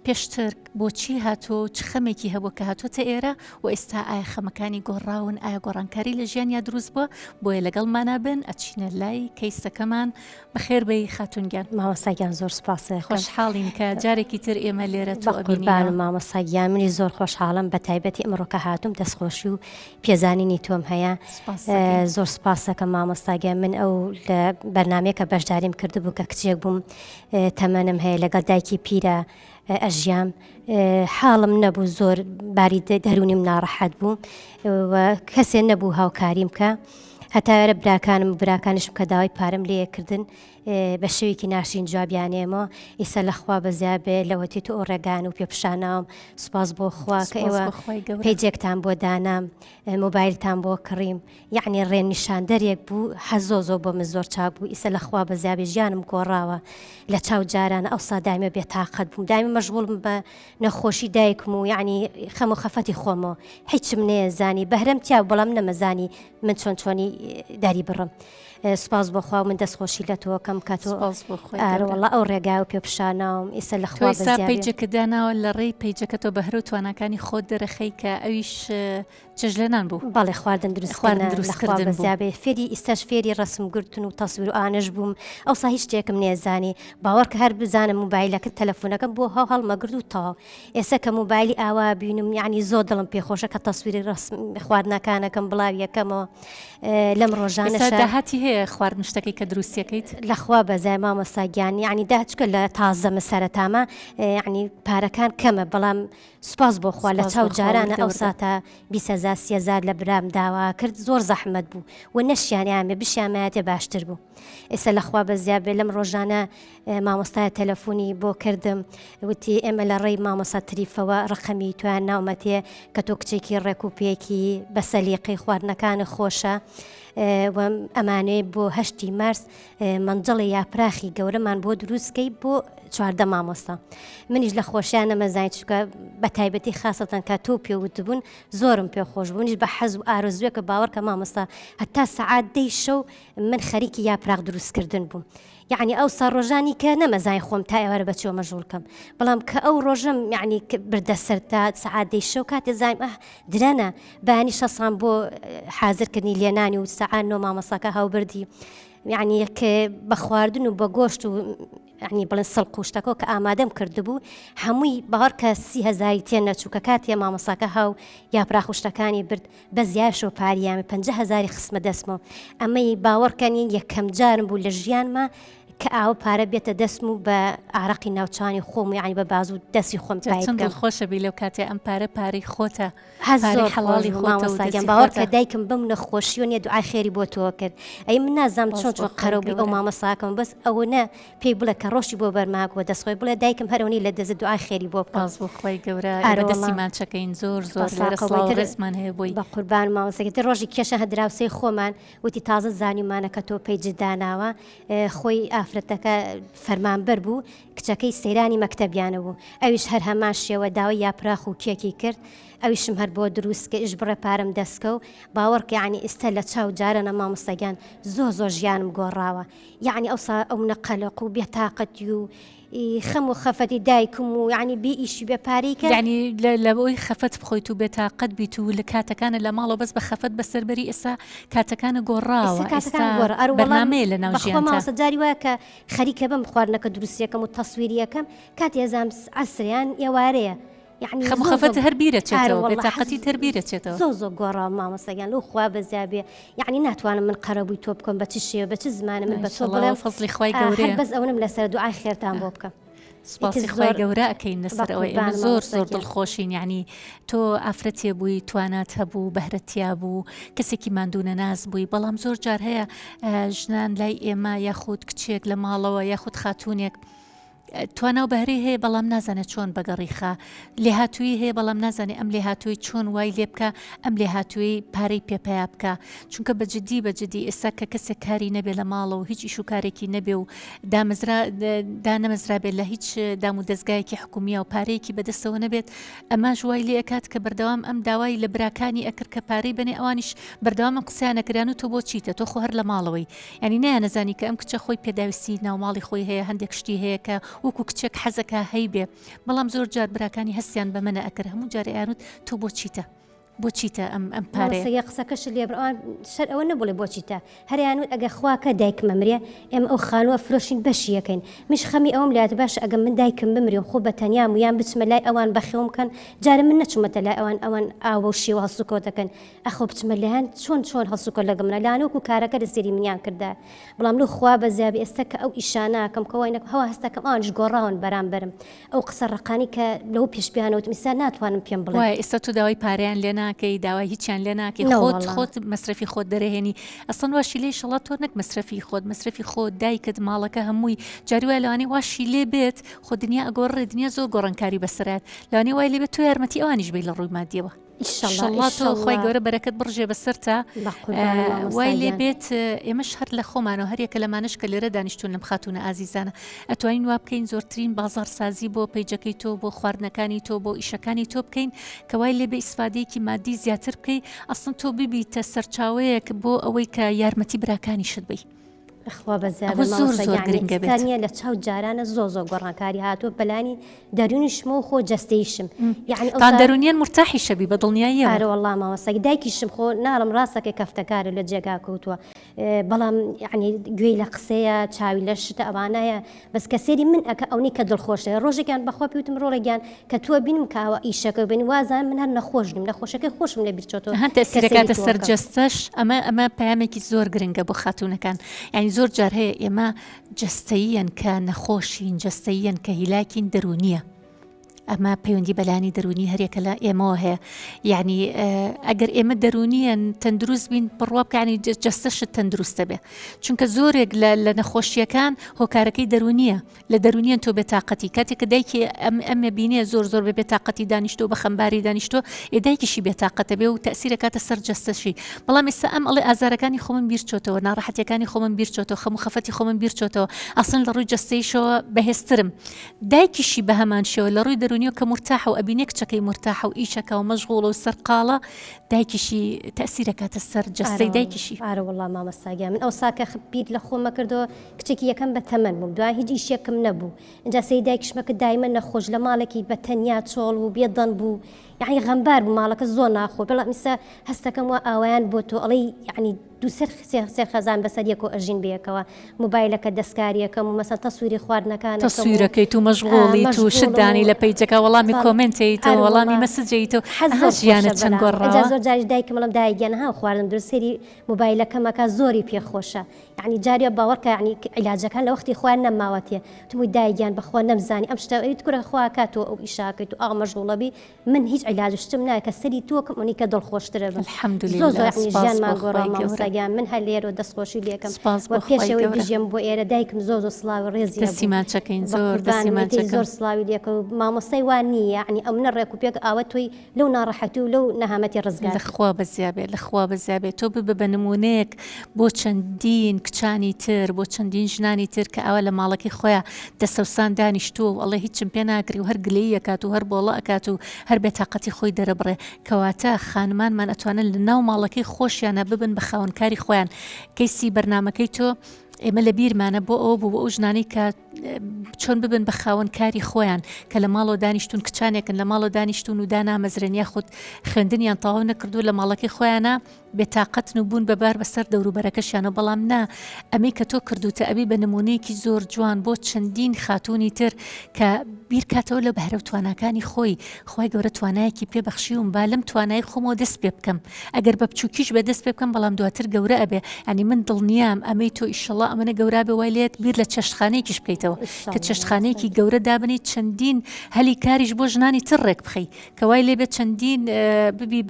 پێشتر بۆچی هاتۆ، چ خەمێکی هەبوو کە هاتوۆتە ئێرە و ئێستا ئایا خەمەکانی گۆڕاون، ئایا گۆڕانکاری لە ژیانیا دروست بووە. بۆیە لەگەڵمانە بن، ئەچینە لای کەیسەکەمان. بەخێربەی خاتونگیان. مامۆستاگیان زۆر سپاسە، خۆشحاڵین کە جارێکی تر ئێمە لێرە تۆ ئەبینین. مامۆستاگیان منی زۆر خۆشحاڵم، بە تایبەتی ئەمڕۆکە هاتووم، دەستخۆشی و پێزانینی تۆم هەیە. زۆر سپاسەکە مامۆستاگیان. من ئەو لە بەرنمەیەکە بەشداریم کردبوو کە کچێک بووم، تەمەنم هەیە، لەگەڵ دایکی پیرە ئەژیام، حاڵم نەبوو، زۆر باری دەرونیم ناڕەحەت بوو و کەسێ نەبوو هاوکاریم کە. هەتاوێرە براکانم و براکانیشم کە داوای پارەم لێکردن بە شێوێکی ناشرین جوابیانێمەوە ئیسا لەخوا بەزیا بێ لەوەتی تو ئەو ڕێگان و پێپشاناوم سوپاس بۆ خوا کە ئێوە پێیجێکتان بۆ دانام مۆبایلتان بۆ کڕیم یعنی ڕێنیشاندەرێک بوو حەزۆ بۆ من زۆر چاک بوو ئیسا لەخوا بەزیا بێ ژیانم گۆڕاوە لە چاو جارانە ئەوسا دایمە بێتاقەت بووم دایمە مەشغوڵم بە نەخۆشی دایکم و یعنی خەم و خەفەتی خۆمەوە هیچم نێزانی بەهرەمتیا و بەڵام نەمەزانی من چۆنی داری بڕم سپاس بۆخوا من دەستخۆشی لە تۆ کەم کە تۆ وڵا ئەو ڕێگا و پێپشاناوم ئیسا لەخوا پیجەکە داناوە لە ڕێی پیجەکە تۆ بەهرە و توانەکانی خۆت دەرەخەی کە ئەویش جەژلێنان بوو بەڵێ خواردن دروستکردن زیابێ فێری ئیستاش فێری ڕسم گرتن و تەسویر و ئانش بووم ئەوسا هیچ شتێکم نێزانی باوەڕکە هەر بزانم موبایلەکە تەلەفۆنەکەم بۆ هەڵمەگرد و تاو ئێستا کە موبایلی ئاوا بینم یعنی زۆر دڵم پێخۆشە کە تەسویری ڕسم خواردنەکانەکەم بڵاو یەکەمەوە لەم ڕۆژانە داهاتی هەیە خواردن شتەکەی کە دروستیەکەیت لەخوا بەزای مامۆستاگیان یعنی داچکە لە تازەمە سەرەتامە یعنی پارەکان کەمە بەڵام سوپاس بۆ خوا لە چاو جارانە ئەو ساتە 20,000 30,000 لە برام داوا کرد زۆر زەحمەت بوو و نەشیانیامێ بشیامەتێ باشتر بوو ئێستا لەخوا بەزیا بێ لەم ڕۆژانە مامۆستای تەلەفۆنی بۆ کردم وتی ئێمە لە ڕێی مامۆستا تریفەوە ڕقەمی تویان ناومەتێ کە تۆ کچێکی ڕێکوپێکی بەسەلیقی خواردنەکانە خۆشە ئەمانەیە بۆ 8 مارس منجڵی یاپراخی گەورەمان بۆ دروستکەی بۆ 14 مامۆستا منیش لە خۆشیان نەمەزانی چکە بە تایبەتی خاستەن کە تۆ پێوتبوون زۆرم پێ خۆش بوونیش بە حەز و ئارزوویەکە باوەڕکە مامۆستا هەتا سەعات 10 شەو من خەریکی یاپراخ دروستکردن بووم یعنی ئەو سا ڕۆژانی کە نەمەزای خۆم تا ئێوارە بەچەوە مەژوڵکەم بەڵام کە ئەو ڕۆژم یعنی بردەسەر تا سەعات 10 شەو کاتێ زایم درەنە بەانی شەسان بۆ حازرکردنی لێنانی و سەعات 9 مامۆستاکە هاوبردی یعنی کە بە خواردن و بە گۆشت و یعنی بڵێن سەڵق و شتەکە کە ئامادەم کردبوو هەمووی باوەڕ کە 30,000 تێ نەچوو کە کاتێ مامۆستاکە هاو یاپراخ و شتەکانی برد بە زیاشەوە پاریامە 50,000 خستمە دەستمەوە ئەمەی باوەڕکەنین یەکەم جارم بوو لە ژیانمە کە ئاو پارە بێتە دەستم و بە عراقی ناوچانی خۆم یعنی بە باز و دەستی خۆم چەند خۆشە بی لەو کاتێ ئەم پارە پارەی خۆتە هەزۆر حەڵاڵی خۆمامۆستاگەم باوەڕکە دایکم بم نەخۆشی و نیە دوعای خێری بۆ تۆ کرد ئەی من نازانم چۆن قەرەوبی ئەو مامۆستاکەم بەس ئەوە نە پێی بڵێ کە ڕۆژی بۆ بەرماکەوە دەستخۆی بڵێ دایکم هەرەوەنی لە دەست دوعای خێری بۆ باز بۆ خۆی گەورە دەستیمان چەکەین زۆر ڕێزمان هەیە بۆی بە قوربان مامۆستاگەتی ڕۆژی کێشە هەدراوسەی خۆمان وتی تازە زانیمانە کە تۆ پێی جداناوە خۆی ئافرەتەکە فەرمانبەر بوو کچەکەی سەیرانی مەکتەبیانە بوو ئەویش هەر هەمان شێوە داوای یاپراخ و کێکی کرد ئەویشم هەر بۆ دروستکە ئیش بڕێ پارەم دەستکە و باوەڕکە یعنی ئێستا لە چاو جارەنە مامۆستاگیان زۆر ژیانم گۆڕاوە یعنی ئەوسا ئەو نەقەلق و بێتاقەتی و خەم و خەفەتی دایکم و یعنی بێ ئیشی بێ پارێکە یعنی لە بۆی خەفەت بخۆیت و بێتاقەت بیت و لە کاتەکانە لە ماڵەوە بەس بە خەفەت بەسەربەری ئێستا کاتەکانە گۆڕاوە بەرنامەیە لە ناو ژیانتە جاری وایە کە خەریکە بم خواردنەکە دروستیەکەم و تەسویریەکەم کاتی ئێزام عەسریان ئێوارەیە يعني خەفەت هەر بیرەچێتەوە بێتاقەتی تر بیرەچێتەوە زۆر گۆڕا مامۆستاگیان لەو خوا بەزیابێ یعنی ناتوانم من قەرەبووی تۆ بکەم بە چ شێوە بە چ زمانە من بە تۆ بڵێم فەزلی خوای گەورەیە بەس ئەوەم لەسەر دوعای خێرتان بۆ بکەم سپاسی خوای گەورە ئەەکەین لەسەر ئەوەی ئێمە زۆر دڵخۆشین یعنی تۆ ئافرەتێ بووی توانات هەبوو بەهرەتیا بوو کەسێکی ماندوونە ناز بووی بەڵام زۆر جار هەیە ژنان لای ئێمە یاخود کچێک لە ماڵەوە یاخود خاتوونێک توانە و بەهرەی هەیە بەڵام نازانێت چۆن بەگەڕیخە لێهاتووی هەیە بەڵام نازانێت ئەم لێهاتووی چۆن وای لێ بکە ئەم لێهاتووی پارەی پێپیا بکە چونکە بەجددی ئێستا کە کەسێک کاری نەبێ لە ماڵەوە هیچ ئیش و کارێکی نەبێ و دانەمەزرا بێت لە هیچ دام و دەستگایەکی حکومیە و پارەیەکی بەدەستەوە نەبێت ئەمە ژوای لێ ئەکات کە بەردەوام ئەم داوای لە براکانی ئەکرد کە پارەی بنێ ئەوانیش بەردەوام ئەم قسەیانەکران و تۆ بۆ چیتە تۆ خۆ هەر لە ماڵەوەی ینی نەیانەزانی کە ئەم کچە خۆی پێداویستی ناوماڵی خۆی هەیە هەندێک شتی هەیە کە وەکو کچێک حەزەکە هەیبێ بەڵام زۆر جار براکانی هەستیان بە منە ئەکرد هەموو جارە یانوت تۆ بۆ چیتە بۆ چیتە ئەم پارەیە قسەکەش لێبڕوان شەر ئەوە نەبووڵێ بۆ چیتە هەریانوت ئەگە خواکە دایکم مەمرێ ئێمە ئەو خانووە فرۆشین بەشیەکەین مش خەمی ئەوم لات باش ئەگەم من دایکم بمرێ خۆ بە تەنیام ویان بچمە لای ئەوان بەخێوم کەن جارە من نەچوومەتە لای ئەوان ئاوە و شێوە هەسوکۆ دەکەن ئەخۆ بچمە لایەن چۆن هەسوکۆ لەگەم لەلانوەکو کارەکە لەسەری منیان کردا بەڵام لەو خوا بەزیابی ئێستا کە ئەو ئیشاناکەم کەوای هەوا هەستەکەم ئەوانش گۆڕاون بەرامبەرم ئەو قسە ڕقانی کە لەو پێشبیانەوت میسا ناتوانم پێم بڵێ ئێستا تو داوای پارەیان لێنا ناکەی داوای هیچیان لێ ناکەی خۆت مەصرفی خۆت دەرەهێنی ئەسڵ واشی لێ شڵات تۆ نەک مەصرفی خۆت دایکت ماڵەکە هەمووی جاری وای لەوانەی واشی لێ بێت خۆ دنیا ئەگۆڕێ دنیا زۆر گۆڕانکاری بەسەرات لەوانەی وای لێ بێت تۆ یارمەتی ئەوانیش بێ لە ڕووی مادیەوە ئینشەڵڵا تۆ خۆی گەورە بەرەکەت بڕژێ بەسەر تا وای لێ بێت ئێمەش هەر لە خۆمانەوە هەریەکە لەمانش کە لێرە دانیشتون لەم خاتونە ئازیزانە ئەتوانین وا بکەین زۆرترین بازار سازی بۆ پەیجەکەی تۆ بۆ خواردنەکانی تۆ بۆ ئیشەکانی تۆ بکەین کە وای لێ بێ ئیسفادەیەکی مادی زیاتر بکەی ئەسڵ تۆ ببیتە سەرچاوەیەک بۆ ئەوەی کە یارمەتی براکانی شت بی خوا بەزیانە لە چاو جارانە زۆ گۆڕانکاری هاتووە بەلانی دەرونیشمە و خۆ جستەیشم یعنی دەرونیان مرتاحی شەبی بە دڵنیایی وەڵام ماوەسەی دایکیشم خۆ ناڵم ڕاستەکە کەفتەکارە لە جێگا کەوتووە بەڵام یعنی گوێی لە قسەیە چاوی لە شتە ئەوانایە بەس کە سێری من ئەکە ئەوەی کە دڵخۆشەیە ڕۆژێکیان بەخوا پێوتم ڕۆڵێکیان کە تووە بینم کاوە ئیشەکە بین وازان من هەر نەخۆشنیم لە خۆشەکەی خۆشم لێ بیرچۆتەوە هەن تەسیرەکاتە سەرجەستەش ئەمە پەیامێکی زۆر گرنگە بۆ خاتونەکان یعنی زۆر جار هەیە ئێمە جستەییەن کە نەخۆشین جستەییەن کە هیلاکین دەرونیە ئەمە پەیوەندی بەلانی دەرونی هەرێکە لە ئێمەوە هەیە یعنی ئەگەر ئێمە دەرونیەن تەندروست بین بڕوا بکانی جستەشت تەندروستە بێ چونکە زۆرێک لە نەخۆشیەکان هۆکارەکەی دەرونیە لە دەرونیان تۆ بێتاقەتی کاتێککە دایکی ئەمە بینێ زۆر بە بێتاقەتی دانیشتۆ بە خەمباری دانیشتۆ ئێدایکیشی بێتاقەتە بێ و تەسیرەکاتە سەر جستەشی بەڵام ئێستا ئەم ئەڵێ ئازارەکانی خۆمن بیرچۆتەوە ناڕەحەتیەکانی خۆمن بیرچۆتەوە خەم و خەفەتی خۆمن بیرچۆتەوە ئەسڵ لە ڕووی جستەیشەوە بەهێزترم دایکیشی بە هەمان شێوە لە ڕووی دەرونی کە مرتاح و ئەبینێ کچەکەی مرتاح و ئیشەکە و مەشغوڵە و سەرقاڵە دایکیشی تەسیرەکاتە سەر جستەی دایکیشی ئارە وەڵام مامەستاگە من ئەو ساکە بیر لە خۆمە کردەوە کچێکی یەکەم بە تەمەن بوو دوای هیچ ئیشێکم نەبوو اینجا سەی دایکشمەکە دایمە نەخۆش لە ماڵێکی بە تەنیا چۆڵ و بێدەن بوو یعنی غەمبار بوو ماڵەکە زۆر ناخۆ بەڵام ئێستا هەستەکەم وە ئاوایان بۆ تۆ ئەڵەی یعنی دووسەر سێر خەزان بەسەر یەک و ئەژین بێکەوە موبایلەکە دەستکاریەکەم و مەسەن تەسووری خواردنەکانە تەسویرەکەی تو مەشغوڵی تو شدانی لە پەیجەکە وەڵامی کۆمنتیتەوە وەڵامی مەسجیتەوە ژیانە چەند گۆڕا زۆر جاری دایکم مەڵم دایگیان ها خواردن درسێری موبایلەکەمەکە زۆری پێخۆشە یعنی جارێ باوەڕکە یعنی عیلاجەکان لە وەختی خوان نەماوەتێ تمووی دایگیان بەخوا نەمزانی ئەم شتە ئەویت کوڕە خواکاتەوە ئەو ئیشاکەیت و ئاغ مەشغوڵەبی من هیچ عیلاجشتم نایە کە سەری تۆکم ئەوەی کە دڵخۆشترە بن الحەمدولله ژیانمان گۆڕا مامۆستاگیان من هەر لێرە دەستخۆشی لێکم پێشەوەی بژێم بۆ ئێرە دایکم زۆر سڵاوی ڕێزی دەسیمانچەکەین زۆر سڵاوی لێکە و مامۆستای وان نییە یعنی ئەو منە ڕێک و پێک ئاوە تۆی لەو ناڕەحەتی و لەو نەهامەتی ڕزگار لەخوا بەزیابێت تۆ ببە بە نمونەیەک بۆ چەندین کچانی تر بۆ چەندین ژنانی تر کە ئەوە لە ماڵەکەی خۆیان دەسەوسان دانیشتووە و ئەڵێ هیچم پێ ناگری و هەر گلەی ئەکات و هەر بۆڵە ئەکات و هەر بێتاقەتی خۆی دەرەبڕێ کەواتە خانمانمان ئەتوانن لە ناو ماڵەکەی خۆشیانە ببن بە خاوەنکاری خۆیان کەیسی بەرنامەکەی تۆ ئێمە لە بیرمانە بۆ ئەو بوو بۆ ئەو ژنانی کە چۆن ببن بە خاوەنکاری خۆیان کە لە ماڵەوە دانیشتون کچانێکن لە ماڵەوە دانیشتون و دانامەزرێن یاخود خوێندنیان تەواو نەکردو لە ماڵەکەی خۆیانە بێتاقەتن و بوون بەبار بەسەر دەوروبەرەکەشیانە بەڵام نا ئەمەی کە تۆ کردوتە ئەبی بە نمونەیەکی زۆر جوان بۆ چەندین خاتوونی تر کە بیرکاتەوە لە بەهرە و تواناکانی خۆی خۆی گەورە توانایەکی پێبەخشی و با لەم توانای خۆمەوە دەست پێ بکەم ئەگەر بە بچووکیش بە دەست پێ بکەم بەڵام دواتر گەورە ئەبێ ئەنی من دڵنیام ئەمەی تۆ ئیشەڵڵا ئەمەنە گەورە بێ وای لێت بیر لە چەشتخانەیەکیش بکەیتەوە کە چەشتخانەیەکی گەورە دابنیت چەندین هەلی کاریش بۆ ژنانی تر ڕێک بخەی کە وای لێ بێت چەندین ببی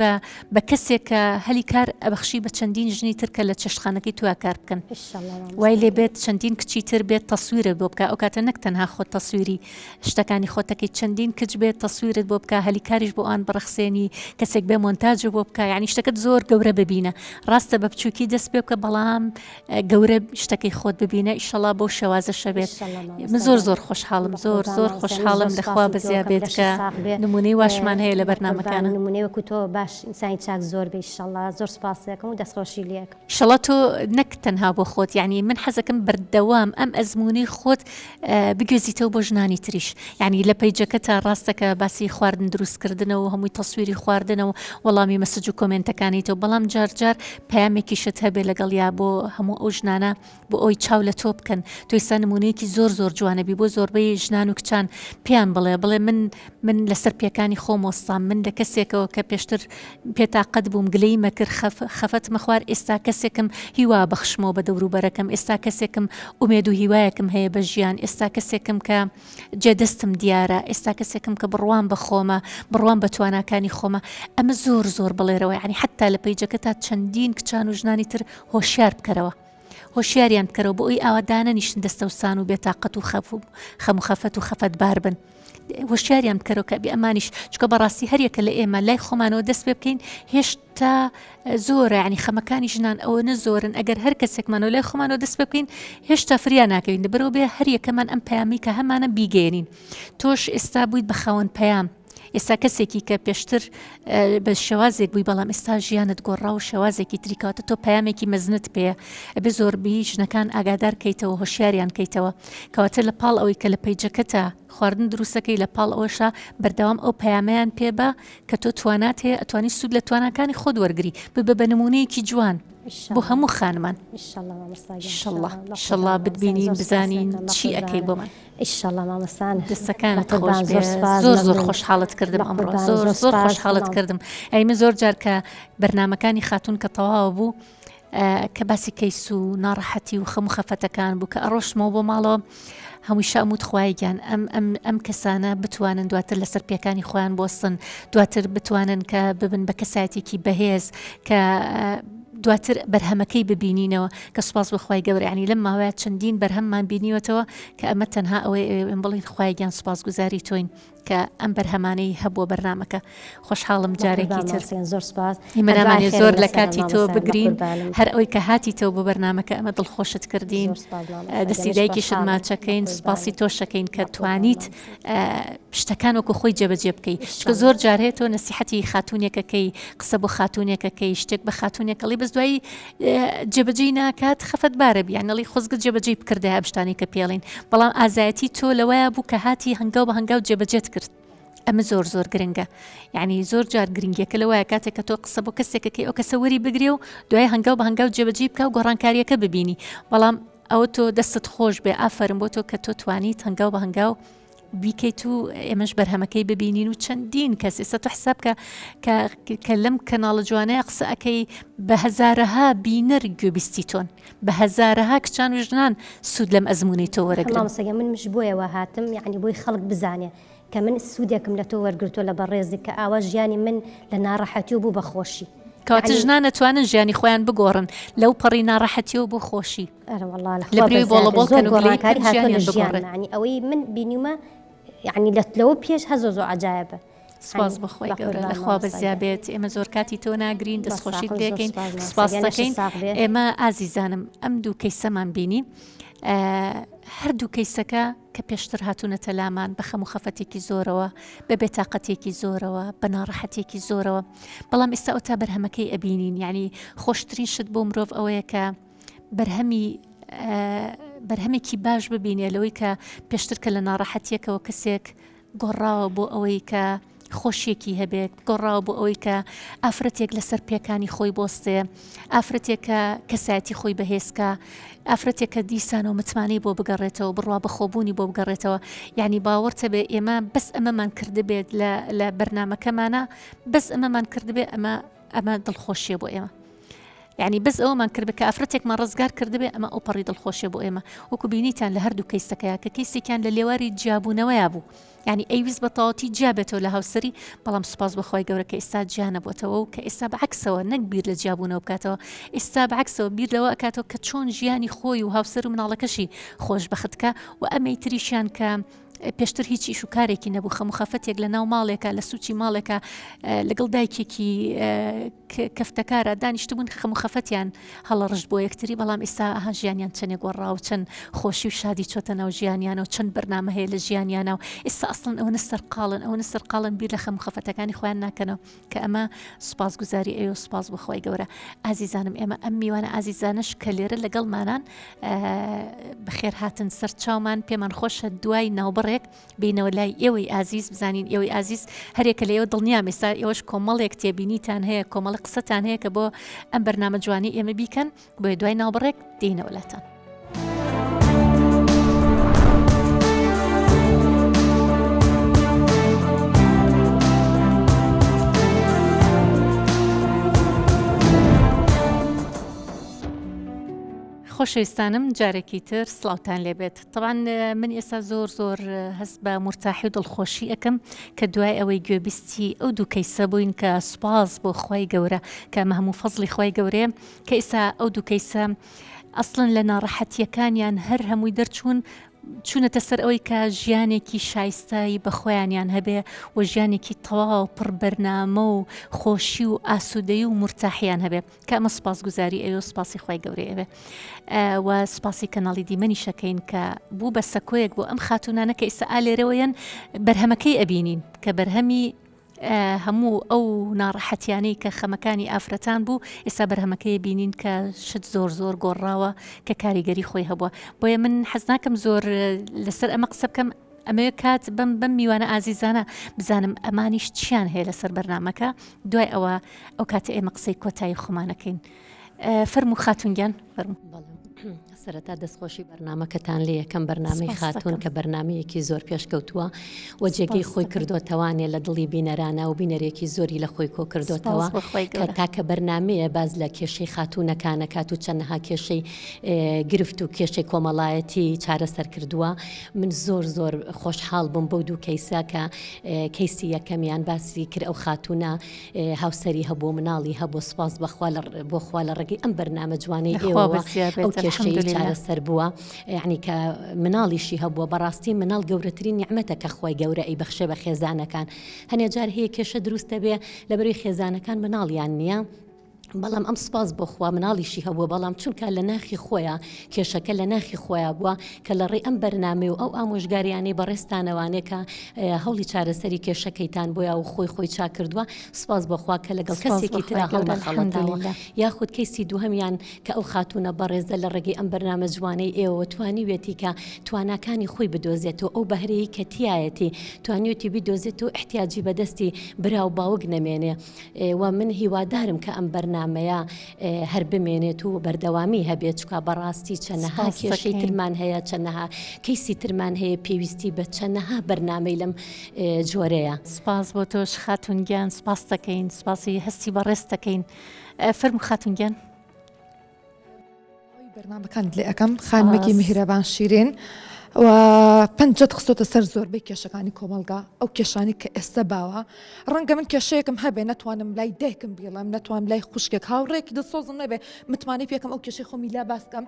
بە کەسێک کە هەلی کار ئەبەخشی بە چەندین ژنی تر کە لە چەشتخانەکەی تویا کار بکەن وای لێ بێت چەندین کچی تر بێت تەسویرە بۆ بکە ئەو کاتە نەک تەنها خۆت تەسویری شتەکانی خۆتەکەی چەندین کچ بێت تەسویرت بۆ بکە هەلی کاریش بۆ ئان بڕەخسێنی کەسێک بێ مۆنتاژ بۆ بکە یعنی شتەکەت زۆر گەورە ببینە ڕاستە بە بچووکی دەست پێ بکە بەڵام گەورە شتەکەی خۆت ببینە ئیشەڵا بۆ شەوازە شەبێت من زۆر خۆشحاڵم زۆر خۆشحاڵم لەخوا بەزیابێت کە نمونەی واشمان هەیە لە بەرنامەکانە نمونەی وەکو تۆ باش ئینسانی چاک زۆر بێ ئیشەڵا زۆر سپاسەکەم و دەستخۆشی لێک ئیشەڵا تۆ نەک تەنها بۆ خۆت یعنی من حەزەکەم بەردەوام ئەم ئەزمموی خۆت بگوێزیتەوە بۆ ژنانی تریش یعنی لە پەیجەکە تا ڕاستەکە باسی خواردن دروستکردنەوە هەمووی تەسویری خواردنەوە وەڵامی مەسج و کۆمنتەکانی تۆ بەڵام جار پەیامێکی شت هەبێ لەگەڵ یا بۆ هەموو ئەو ژنانە بۆ ئەوی چاو لە تۆ بکەن تۆ ئێستا نمونەیەکی زۆر جوانەبی بۆ زۆربەی ژنان و کچان پێیان بڵێ من لەسەر پێکانی خۆم وەستام من لە کەسێکەوە کە پێشتر پێتاقەت بووم گلەی مەکرد خەفەت مەخوار ئێستا کەسێکم هیوا بەخشمەوە بە دەوروبەرەکەم ئێستا کەسێکم ئومێد و هیوایەکم هەیە بە ژیان ئێستا کەسێکم کە جێدەستم دیارە ئێستا کەسێکم کە بڕوان بە خۆمە بڕوان بە تواناکانی خۆمە ئەمە زۆر بڵێرەوە ینی حتا لە پەیجەکە تا چەندین کچان و ژنانی تر هۆشیار بکەرەوە هۆشیاریان بکەرەوە بۆ ئەوی ئاوادانە نیشن دەستەوسان و بێتاقەت و خەم و خەفەت و خەفەت بار بن هۆشیاریان بکەرەوە کە بێ ئەمانیش چکە بەڕاستی هەریەکە لە ئێمە لای خۆمانەوە دەست پێ بکەین هێشتا زۆرە ینی خەمەکانی ژنان ئەوە نەزۆرن ئەگەر هەر کەسێکمانەوە لای خۆمانەوە دەست پێ بکەین هێشتا فریا ناکەین بەرەو بێ هەریەکەمان ئەم پەیامی کە هەمانە بیگەێنین تۆش ئێستا بوویت بە خاوەن پەیام ئێستا کەسێکی کە پێشتر بە شێوازێک بووی بەڵام ئێستا ژیانت گۆڕا و شێوازێکی تریکاتە تۆ پەیامێکی مەزنت پێ بێ زۆربی ژنەکان ئاگادار کەیتەوە هۆشیاریان کەیتەوە کەواتە لە پاڵ ئەوەی کە لە پەیجەکەتە خواردن دروستەکەی لە پاڵ ئەوەشە بەردەوام ئەو پەیامەیان پێبە کە تۆ توانات هەیە ئەتوانی سوود لە توانەکانی خۆت وەرگری ببە بە نمونەیەکی جوان بۆ هەموو خانمان ئینشەڵڵا بتبینین بزانین چی ئەەکەی بۆمان ئینشەڵڵا مامەسان دەستەکانت خۆش زۆر خۆشحاڵت کردم ئەمڕۆ زۆر خۆشحاڵت کردم ئەیمە زۆر جار کە بەرنامەکانی خاتون کە تەواو بوو کە باسی کەیس و ناڕەحەتی و خەم و خەفەتەکان بوو کە ئەڕۆشتمەوە بۆ ماڵەوە هەمووی شەموت خوایگیان ئەم کەسانە بتوانن دواتر لەسەر پێکانی خۆیان بۆستن دواتر بتوانن کە ببن بە کەسایەتێکی بەهێز کە دواتر بەرهەمەکەی ببینینەوە کە سوپاس بەخوای گەورە ینی لەم ماوەیە چەندین بەرهەممان بینیوەتەوە کە ئەمە تەنها ئەوەی بڵین خوایگیان سوپاسگوزاری تۆین کە ئەم بەرهەمانەی هەبووە بەرنامەکە خۆشحاڵم جارێکی تر زۆر سپاس هیمەرامانی زۆر لە کاتی تۆ بگرین هەر ئەوەی کە هاتی تۆ بۆ بەرنامەکە ئەمە دڵخۆشت کردین دەستی دایکیشت ماچەکەین سوپاسی تۆشەکەین کە توانیت شتەکان وەکو خۆی جێبەجێ بکەی چکە زۆر جار هەیە تۆ نەسیحەتی خاتونێکەکەی قسە بۆ خاتونێکەکەی شتێک بە خاتونێکەڵی بەس دوایی جێبەجێی ناکات خەفەت بارە بیانەڵی خۆزگت جێبەجێ بکردە هە شتانی کە پێڵین بەڵام ئازایەتی تۆ لەوەیە بوو کە هاتی هەنگاو بە هەنگاو جێبەجێت کرد ئەمە زۆر گرنگە یعنی زۆر جار گرنگیەکە لەوەیە کاتێک کە تۆ قسە بۆ کەسێکەکەی ئەو کەسە وەری بگرێ و دوای هەنگاو بە هەنگاو جێبەجێ بکە و گۆڕانکاریەکە ببینی بەڵام ئەوە تۆ دەستت خۆش بێ ئافرم بۆ تۆ کە تۆ توانیت هەنگاو بە هەنگاو بیکەیت و ئێمەش بەرهەمەکەی ببینین و چەندین کەس ئێستا تۆ حساب کە لەم کەناڵە جوانەیە قسە ئەەکەی بە هەزارەها بینەر گوێبیستی تۆن بە هەزارەها کچان و ژنان سوود لەم ئەزمموی تۆ وەرەگرن من مش بۆیەوە هاتم یعنی بۆی خەڵک بزانێ کە من سوودێکم لە تۆ وەرگرتۆ لە بەڕێزی کە ئاوا ژیانی من لە ناڕەحەتی و بوو بە خۆشی کەواتە ژنان نەتوانن ژیانی خۆیان بگۆڕن لەو پەڕی ناڕەحەتیەوە بۆ خۆشی لەبرێ بۆڵەبۆڵکەن و گڵەکاری هاتۆ ژیان ئەوەی من بینیمە یعنی لەو پێش هەزۆ زۆ عجایبە سپاس بەخوای گەورە لەخوا بەزیابێت ئێمە زۆر کاتی تۆ ناگرین دەستخۆشیت دەکەین سپاس دەکەین ئێمە ئازیزانم ئەم دوو کەیسەمان بینی هەردوو کەیسەکە کە پێشتر هاتوونەتە لامان بە خەم و خەفەتێکی زۆرەوە بە بێتاقەتێکی زۆرەوە بە ناڕەحەتێکی زۆرەوە بەڵام ئێستا ئەو تا بەرهەمەکەی ئەبینین یعنی خۆشترین شت بۆ مرۆڤ ئەوەیە کە بەرهەمێکی باش ببینێ لەوەی کە پێشتر کە لە ناڕەحەتیەکەوە کەسێک گۆڕاوە بۆ ئەوەی کە خۆشیەکی هەبێت گۆڕاوە بۆ ئەوەی کە ئافرەتێک لەسەر پێکانی خۆی بۆستێ ئافرەتێکە کەسایەتی خۆی بەهێزکە ئافرەتێکە دیسانەوە متمانەی بۆ بگەڕێتەوە بڕوا بە خۆبوونی بۆ بگەڕێتەوە یعنی باوەڕتە بێ ئێمە بەس ئەمەمان کردبێت لە بەرنامەکەمانە بەس ئەمەمان کردبێ ئەمە دڵخۆشیە بۆ ئێمە یعنی بەس ئەومان کرد کە ئافرەتێکمان ڕزگار کردبێ ئەمە ئەو پەڕی دڵخۆشیە بۆ ئێمە وەکو بینیتان لە هەردوو کەیسەکەیە کە کەیسێکیان لە لێواری جیابوونەوەیە بوو یعنی ئەیویست بە تەواوەتی جیابێتەوە لە هاوسەری بەڵام سوپاس بەخوای گەورە کە ئێستا جیانە بۆتەوە و کە ئێستا بەعکسەوە نەک بیر لە جیابوونەوە بکاتەوە ئێستا بەعکسەوە بیر لەوە ئەکاتەوە کە چۆن ژیانی خۆی و هاوسەر و مناڵەکەشی خۆشبەختکە و ئەمەی تریشیان کە پێشتر هیچ ئیش و کارێکی نەبوو خەم و خەفەتێک لە ناو ماڵێکە لە سوچی ماڵێکە لەگەڵ دایکێکی کەفتەکارە دانیشتبوون خەم و خەفەتیان هەڵە ڕژ بۆ یەکتری بەڵام ئێستا ئەها ژیانیان چەندێک گۆڕا و چەند خۆشی و شادی چۆتە ناو ژیانیانە و چەند بەرنامە هەیە لە ژیانیانە و ئێستا ئەسڵن ئەوە سەرقاڵن بیر لە خەم و خەفەتەکانی خۆیان ناکەنەوە کە ئەمە سوپاسگوزاری ئێوە سوپاس بەخوای گەورە ئازیزانم ئێمە ئەم میوانە ئازیزانش کە لێرە لەگەڵمانان بەخێر هاتن سەر چاومان پێمان خۆشە دوای ناوبڕێک بینەوە لای ئێوەی ئازیز بزانین ئێوەی ئازیز هەرێکە لە ئێوە دڵنیام ئێستا ئێوەش کۆمەڵێک تێبینیتان هەیە کۆمەڵی قسەتان هەیە کە بۆ ئەم بەرنامە جوانی ئێمە بیکەن بۆ دوای ناوبڕێک دێنەوەلاتان خۆشەویستانم جارێکی تر سڵاوتان لێبێت. طبعاً من ئێستا زۆر هەست بە مرتاحی و دڵخۆشی ئەەکەم کە دوای ئەوەی گوێبیستی ئەو دوو کەیسە بووین کە سوپاس بۆ خوای گەورە کە مە هەموو فەزڵی خوای گەورەیە کە ئێستا ئەو دوو کەیسە ئەسڵن لە ناڕەحەتیەکانیان هەر هەمووی دەرچوون چوونەتە سەر ئەوەی کە ژیانێکی شایستایی بەخۆیانیان هەبێ و ژیانێکی تەواو پڕ بەرنامە و خۆشی و ئاسوودەی و مرتاحیان هەبێ کە ئەمە سپاسگوزاری ئەوێ سپاسی خوای گەورەی ئەوێ و سپاسی کەناڵی دیمەنی شەکەین کە بوو بە سەکۆیەک بۆ ئەم خاتونانە کە ئێستا ئالێرەوەیان بەرهەمەکەی ئەبینین کە بەرهەمی هەموو ئەو ناڕەحەتیانەی کە خەمەکانی ئافرەتان بوو ئێستا بەرهەمەکەی بینین کە شت زۆر گۆڕاوە کە کاریگەری خۆی هەبووە بۆیە من حەز ناکەم زۆر لەسەر ئەمە قسە بکەم ئەمەوێ کات بەم میوانە ئازیزانە بزانم ئەمانیش چیان هەیە لەسەر بەرنامەکە دوای ئەوە ئەو کاتە ئێمە قسەی کۆتایی خۆمانەکەین فەرموو خاتونگیان فەرموو سەرەتا دەستخۆشی بەرنامەکەتان لێ یەکەم بەرنامەی خاتون کە بەرنمەیەکی زۆر پێشکەوتووە و جێگەی خۆی کردوتەوانێ لە دڵی بینەرانە و بینەرێکی زۆری لە خۆی کۆ کردوتەوە کە تاکە بەرنمەیە باز لە کێشەی خاتونەکانە کات و چەندەها کێشەی گرفت و کێشەی کۆمەڵایەتی چارەسەر کردووە من زۆر خۆشحاڵ بووم بەو دوو کەیسا کە کەیسی یەکەمیان باسی کرد ئەو خاتونە هاوسەری هەبوو مناڵی هەبوو سپاس بۆ خوا لە ڕێگەی ئەم بەرنامە جوانەی ئێوە ئەو کێشەی چارەسەر بووە یعنی کە مناڵیشی هەبووە بەڕاستی مناڵ گەورەترین نیعمەتە کە خۆی گەورە ئەی بەخشێ بە خێزانەکان هەنێ جار هەیە کێشە دروستە بێ لەبەروی خێزانەکان مناڵیان نییە بەڵام ئەم سپاس بۆ خوا مناڵیشی هەبووە بەڵام چونکە لە ناخی خۆیان کێشەکە لە ناخی خۆیان بووە کە لە ڕێ ئەم بەرنامێ و ئەو ئامۆژگاریانەی بەڕێستانەوانێ کە هەوڵی چارەسەری کێشەکەیتان بۆیە و خۆی چا کردووە سپاس بەخوا کە لەگەڵ کەسێکی ترا هەڵنەخەڵەتەوە یاخود کەیسی دووهەمیان کە ئەو خاتونە بەڕێزە لە ڕێگەی ئەم بەرنامە جوانەی ئێوە توانیوێتی کە تواناکانی خۆی بدۆزێتەوە ئەو بەهرەیە کە تایەتی توانیوێتی بدۆزێت و احتیاجی بەدەستی برا و باوک نەمێنێ و من هیوادارم کە ئەم بەرنامەیە هەر بمێنێت و بەردەوامی هەبێت چکە بەڕاستی چەنەها کێشەی ترمان هەیە چەنەها کەیسی ترمان هەیە پێویستی بە چەنەها بەرنامەی لەم جۆرەیە سپاس بۆ تۆش خاتونگیان سپاس دەکەین سپاسی هەستی بەڕێز دەکەین فەرموو خاتونگیان بەرنامەکان لێ ئەەکەم خانمێکی میهرەبان شیرین و پەنجەت خستۆتە سەر زۆربەی کێشەکانی کۆمەلگا ئەو کێشانی کە ئێستا باوە ڕەنگە من کێشەیەکم هەبێ نەتوانم لای دایکم بڵێم نەتوانم لای خوشکێک هاوڕێکی دڵسۆزم نەبێ متمانەی پێکەم ئەو کێشەی خۆمی لا باس بکەم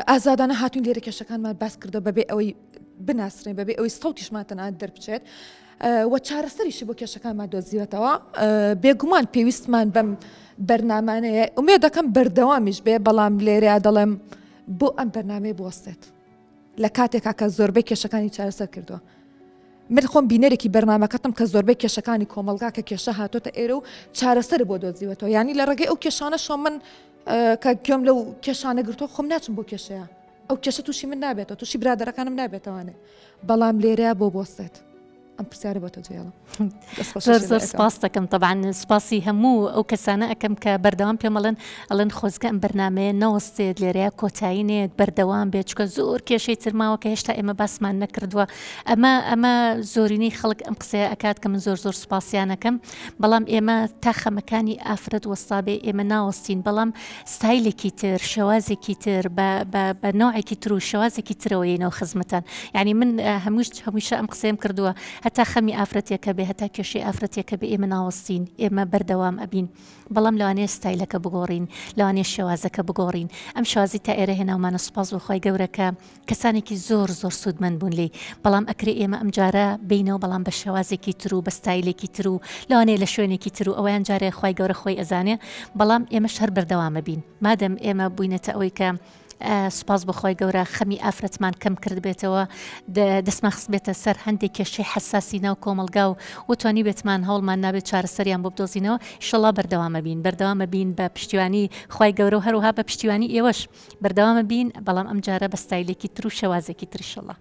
ئازادانە هاتوون لێرە کێشەکانمان باس کردو بەبێ ئەوەی بناسرێن بەبێ ئەوەی سەوتیشمان تەنانەت دەربچێت و چارەسەریشی بۆ کێشەکانمان دۆزیوێتەوە بێگومان پێویستمان بەم بەرنامانەیە ئومێ دەکەم بەردەوامیش بێ بەڵام لێرە دەڵێم بۆ ئەم بەرنامەیە بوەستێت لە کاتێکا کە زۆربەی کێشەکانی چارەسەر کردووە من خۆم بینەرێکی بەرنامەکەتم کە زۆربەی کێشەکانی کۆمەلگا کە کێشە هاتۆتە ئێرە و چارەسەر بۆ دۆزیوێتەوە ینی لە ڕێگەی ئەو کێشانە شۆ من کە گوێم لەو کێشانە گرتۆ خۆم ناچم بۆ کێشەیە ئەو کێشە تووشی من نابێتەوە تووشی برادەرەکانم نابێتەوانێ بەڵام لێرەیە بۆ بۆستێت ئەم پرسیارە بۆ تۆ جێڵم زۆر سپاس دەکەم طبعاً سپاسی هەموو ئەو کەسانە ئەەکەم کە بەردەوام پێمەڵن ئەڵەن خۆزگە ئەم بەرنامەیە نەوەستێت لێرەیە کۆتایینێت بەردەوام بێت چکە زۆر کێشەی ترماوە کە هێشتا ئێمە باسمان نەکردووە ئەمە زۆرینەی خەڵک ئەم قسەیە ئەکات کە من زۆر سپاسیانەکەم بەڵام ئێمە تا خەمەکانی ئافرەت وەستابێ ئێمە ناوەستین بەڵام ستایلێکی تر شێوازێکی تر بە نوعێکی تر و شێوازێکی ترەوەیەنەوە خزمەتان یعنی من هەمیشە ئەم قسەیم کردووە هەتا خەمی ئافرەتێکە بێ هەتا کێشەی ئافرەتێکە بێ ئێمە ناوەستین ئێمە بەردەوام ئەبین بەڵام لەوانەیە ستایلەکە بگۆڕین لەوانەیە شێوازەکە بگۆڕین ئەم شوازی تا ئێرە هێناومانە سوپاس بۆخوای گەورەکە کەسانێکی زۆر سوودمەند بوون لێ بەڵام ئەکرێ ئێمە ئەم جارە بینەوە بەڵام بە شێوازێکی تر و بە ستایلێکی تر و لەوانەیە لە شوێنێکی تر و ئەویان جارێ خوای گەورە خۆی ئەزانێ بەڵام ئێمەش هەر بەردەوامە بین مادەم ئێمە بووینەتە ئەوەی کە سپاس بەخوای گەورە خەمی ئافرەتمان کەم کرد بێتەوە دەستمان خست بێتە سەر هەندێک کێشەی حساسی ناو کۆمەلگا و وتوانی بێتمان هەوڵمان نابێت چارەسەریان بۆ بدۆزینەوە ئینشەڵا بەردەوامە بین بە پشتیوانی خوای گەورە و هەروها بە پشتیوانی ئێوەش بەردەوامە بین بەڵام ئەم جارە بە ستایلێکی تر و شێوازێکی تر ئینشەڵا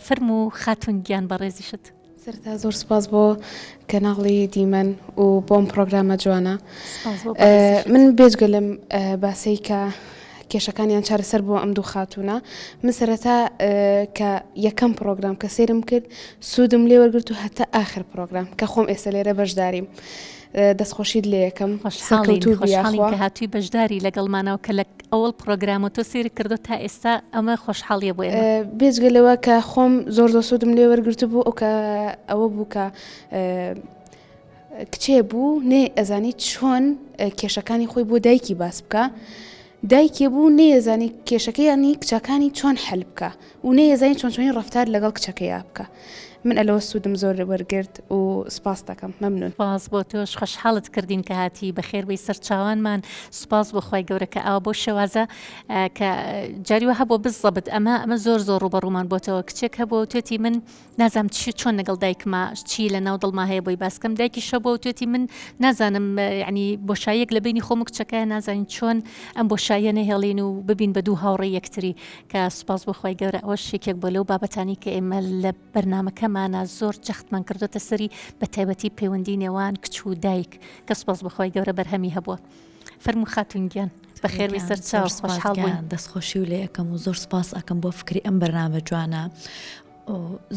فەرموو خاتونگیان بەڕێزیشت سەرتا زۆر سپاس بۆ کەناڵی دیمەن و بۆم پرۆگرامە جوانە من بێجگە لەم باسی کە کێشەکانیان چارەسەر بۆ ئەم دوو خاتونە من سەرەتا کە یەکەم پرۆگرام کە سێرم کرد سوودم لێ وەرگرت و هەتا ئاخر پرۆگرام کە خۆم ئێستا لێرە بەشداریم دەستخۆشید لێ یەکەم خۆشحاڵین کە هاتووی بەشداری لەگەڵمانەوە کە لە ئەوڵ پرۆگرام و تۆ سێری کردو تا ئێستا ئەمە خۆشحاڵیە بۆ ئێمە. بێجگەلەوە کە خۆم زۆر سوودم لێ وەرگرت بوو ئەو کە ئەوە بوو کە کچێ بوو نێ ئەزانی چۆن کێشەکانی خۆی بۆ دایکی باس بکە، دایکێ بوو نێزانی کێشەکەیانی کچەکانی چۆن حەل بکە و نێزانی چۆنی ڕفتار لەگەڵ کچەکەیە بکە. من ئەلەوە سوودم زۆر وەرگرت و سپاس دەکەم. مەمنون. سپاس بۆ تۆش، خۆشحاڵت کردین کە هاتی بەخێر بی سەر چاوانمان. سپاس بۆ خۆی گەورە کە ئەوە بۆ شێوازە کە جاریوە هەبوو بزەبت ئەمە زۆر ڕوبەڕوومان بۆتەوە. کچێک هەبوو توێتی من نازانم چۆن لەگەڵ دایکما چی لە ناو دڵما هەیە بۆی باسکەم، دایکی شەبوو و توێتی من نازانم ینی بۆشایەک لە بینی خۆم و کچەکە نازانین چۆن ئەم بۆشایە نەهێڵین و ببین بە دوو هاوڕێ یەکتری. کە سپاس بۆ خۆی گەورە ئەوە شێکێک بۆ لەو بابەتانی کە ئێمە لە بەرنامەکەمانە زۆر جەختمان کردوتە سەری بە تایبەتی پەیوەندی نێوان کچ و دایک کە سپاس بە خۆی گەورە بەرهەمی هەبووە. فەرموو خاتونگیان بەخێر سەر چاو خۆشحاڵ بووین. دەستخۆشی و لێ یەکەم و زۆر سپاس ئەکەم بۆ فکری ئەم بەرنامە جوانە.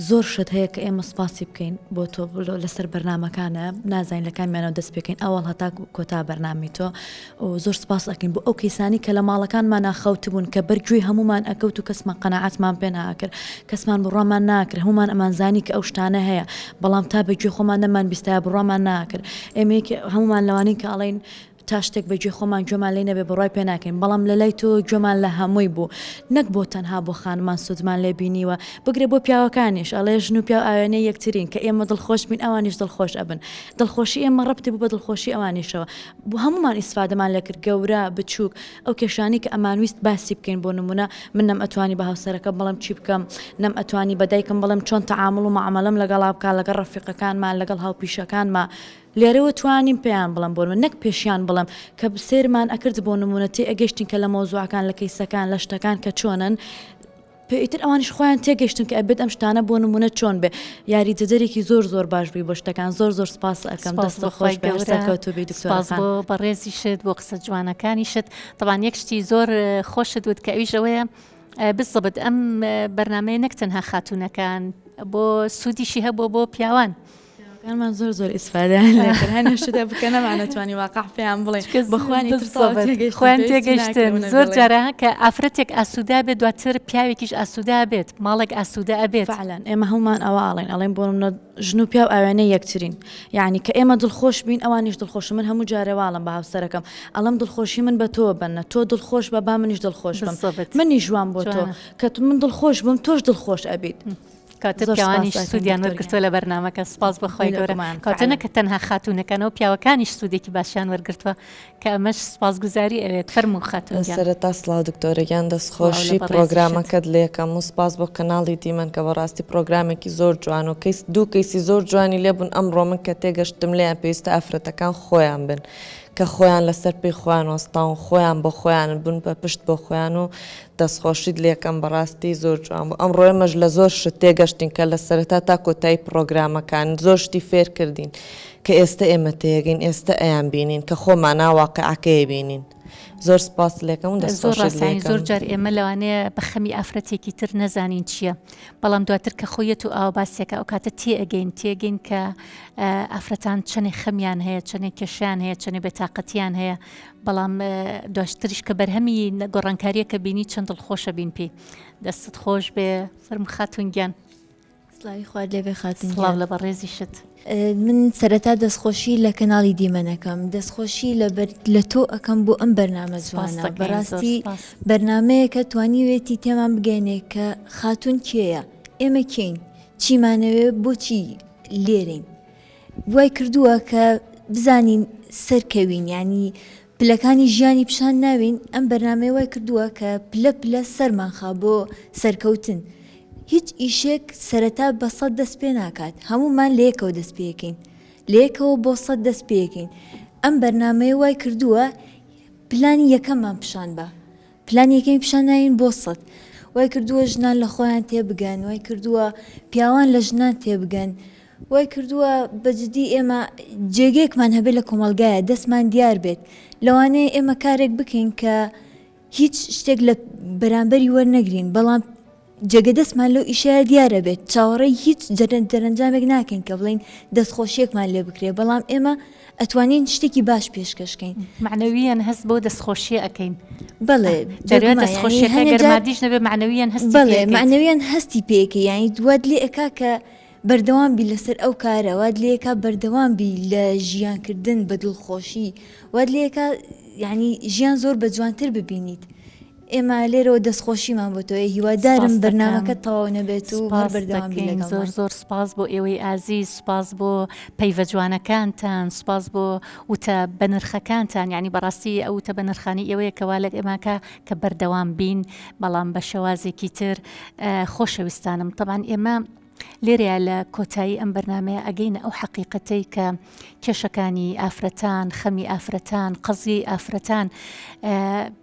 زۆر شت هەیە کە ئێمە سپاسی بکەین بۆ تۆ لەسەر بەرنامەکانە نازانین لە کامیانەوە دەست پێکەین ئەوڵ هەتا کۆتا بەرنامی تۆ و زۆر سپاس ئەکەین بۆ ئەو کەیسانی کە لە ماڵەکانمان ناخەوت بوون کە بەرگوێی هەمومان ئەکەوت و کەسمان قەناعەتمان پێ ناکرد، کەسمان بڕوامان ناکرد، هەمومان ئەمانزانی کە ئەو شتانە هەیە بەڵام تا بەگوێ خۆمان نەمان بیستایە بڕوامان ناکرد. ئێمە هەمومان لەوانین کە ئەڵێن تا شتێک بەگوێ خۆمان گوێمان لێ نەبێ بڕای پێ ناکەین، بەڵام لە لای تۆ گوێمان لە هەمووی بوو، نەک بۆ تەنها بۆ خانمان سوودمان لێ بینیوە، بگرێ بۆ پیاوەکانیش ئەڵێ ژن و پیا ئاوێنەی یەکترین کە ئێمە دڵخۆش بین ئەوانیش دڵخۆش ئەبن، دڵخۆشی ئێمە ڕەبتی بوو بە دڵخۆشی ئەوانیشەوە، بۆ هەمومان ئیسفادەمان لێ کرد گەورە بچووک ئەو کێشانی کە ئەمانویست باسی بکەین. بۆ نمونە من نەم ئەتوانی بە هاوسەرەکە بەڵام چی بکەم، نەم ئەتوانی بە دایکم بەڵام چۆن تەعامڵ و معاملەم لەگەڵا بکە لەگەڵ ڕەفیقەکانمان لەگەڵ هاوپیشەکانمان لێرەوە توانیم پێیان بڵم بۆ من نەک پێشیان بڵم کە سێرمان ئەکرد بۆ نمونە تێ ئەگەشتین کە لە مۆزوعەکان لە کەیسەکان لە شتەکان کە چۆنن پێیتر ئەوانش خۆیان تێگەشتن کە ئەبێت ئەم شتانە بۆ نمونە چۆن بێ یاری جەجەرێکی زۆر باش بووی بۆ شتەکان. زۆر سپاس ئەەکەم دەستە خۆش بەرزەکەوتو بێ سپاس بۆ بەڕێزی شت بۆ قسە جوانەکانی شت. طبعاً یەک شتی زۆر خۆشت وت کە ئەویشەوەیە بزەبت ئەم بەرنامەیە نەک تەنها خاتوونەکان بۆ سوودیشی هەبوو بۆ پیاوان. من زۆر ئیسفادەیان لێکرد هەنێ شتە بکە نەمانەتوانی واقع پێیان بڵێ بەخوانی خۆیان تێگەیشتن. زۆر جارە کە ئافرەتێک ئاسوودا بێت دواتر پیاوێکیش ئاسوودا بێت ماڵێک ئاسوودا ئەبێت. فعلەن ئێمە هەمومان ئەوە ئاڵێن بۆ منە ژن و پیا و ئاوێنەی یەکترین، یعنی کە ئێمە دڵخۆش بین ئەوانیش دڵخۆش. من هەموو جارێواڵم بە هاوسەرەکەم ئەڵم دڵخۆشی من بە تۆ بنە، تۆ دڵخۆش بە با منیش دڵخۆش بم، منی ژوان بۆ تۆ کە من دڵخۆش بم تۆش دڵخۆش ئەبیت. کاتە پیاوانیش سوودیان وەرگرتووە لە بەرنامەکە. سپاس بەخۆی گەورە. کاتە نەکە تەنها خاتوونەکانەوە پیاوەکانیش سوودێکی باشیان وەرگرتووە کە ئەمەش سپاسگوزاری ئەوێت. فەرموو خاتوونگیان. سەرەتا سڵاو دکتۆرەگیان دەستخۆشی پرۆگرامەکەت لێ یەکەم و سپاس بۆ کەناڵی دیمەن کە بەڕاستی پرۆگرامێکی زۆر جوان و دوو کەیسی زۆر جوانی لێبوون ئەمڕۆ من کە تێگەشتم لێیان پێویستە ئافرەتەکان خۆیان بن کە خۆیان لەسەر پێی خۆیان وەستاون خۆیان بۆ خۆیان بوون بە پشت بۆ خۆیان و دەستخۆشیت لێکەم بەڕاستی زۆر جوان بوو. ئەمڕۆ ئێمەش لە زۆر شت تێگەشتین کە لە سەرەتا تا کۆتایی پرۆگرامەکان زۆر شتی فێر کردین کە ئێستا ئێمە تێگەین ئێستا ئەیان بینین کە خۆمانە واقعەکەی بینین. زۆر سپاس لێکەم و زۆر جار ئێمە لەوانەیە بە خەمی ئافرەتێکی تر نەزانین چییە، بەڵام دواتر کە خۆیەت و ئاو باسیەکە ئەو کاتە تێگەین کە ئافرەتان چەنێ خەمیان هەیە، چەنێ کێشیان هەیە، چەنێ بێتاقەتیان هەیە، بەڵام دواشتریش کە بەرهەمی گۆڕانکاریە کە بینی چەند دڵخۆشە بین پێی. دەستت خۆش بێ. فەرموو خاتوونگیان. سڵاوی خوا لێبێ خاتون. سڵاو لە بەڕێزی شت. من سەرەتا دەستخۆشی لە کەناڵی دیمەنەکەم دەستخۆشی لە تۆ ئەەکەم بۆ ئەم بەرنامە جوانە. بەڕاستی بەرنمەیەکە توانیوێتی تێمان بگەێنێ کە خاتون کێیە، ئێمە کەین، چیمانەوێ بۆچی لێرین. وای کردووە کە بزانین سەرکەوین، ینی پلەکانی ژیانی پیشان ناوین. ئەم بەرنمەی وای کردووە کە پلە سەرمانخا بۆ سەرکەوتن. هیچ ئیشێک سەرەتا بە سەد دەست پێ ناکات، هەمومان لەیەکەوە دەست پێکەین، لەیەکەوە بۆ سەد دەست پێکەین. ئەم بەرنمەیە وای کردووە پلانی یەکەممان پیشان بە، پلانی یەکەمی پیشان ناین بۆ سەد. وای کردووە ژنان لە خۆیان تێبگەن، وای کردووە پیاوان لە ژنان تێبگەن، وای کردووە بەجددی ئێمە جێگەیەکمان هەبێت لە کۆمەلگایە دەستمان دیار بێت، لەوانەیە ئێمە کارێک بکەین کە هیچ شتێک لە بەرامبەری وەرنەگرین، بەڵام جێگە دەستمان لەو ئیشەیە دیارە بێت چاوەڕێی هیچ دەرەنجامێک ناکەین کە بڵین دەستخۆشیەکمان لێ بکرێ بەڵام ئێمە ئەتوانین شتێکی باش پێشکەشکەین معنەویان هەست بۆ دەستخۆشیە ئەەکەین بەڵێ دەروێت دەستخۆشیەکە گەرمادیش نەبێ معنەویان هەست بەڵێ معنەویان هەستی پێکە یانی دوات لێ ئەکا کە بەردەوام بی لەسەر ئەو کارە واد لێکا بەردەوام بی لە ژیانکردن بە دڵخۆشی واد لێکا یعنی ژیان زۆر بە جوانتر ببینیت ئێمە لێرەوە دەستخۆشیمان بۆ تۆی هیوادارم بەرنامەکە تەواو نەبێت و بەردەوام زۆر زۆر سپاس بۆ ئێوەی ئازیز سپاس بۆ پەیوە جوانەکانتان سپاس بۆ وتە بەنرخەکانتان یعنی بەڕاستی ئەو وتە بەنرخانی ئێوەیە کەوا لە ئێماکە کە بەردەوام بین بەڵام بە شێوازێکی تر خۆشەویستانم طبعاً ئێمە لێرەیە لە کۆتایی ئەم بەرنامەیە ئەگەینە ئەو حەقیقەتەی کە کێشەکانی ئافرەتان خەمی ئافرەتان قەزیی ئافرەتان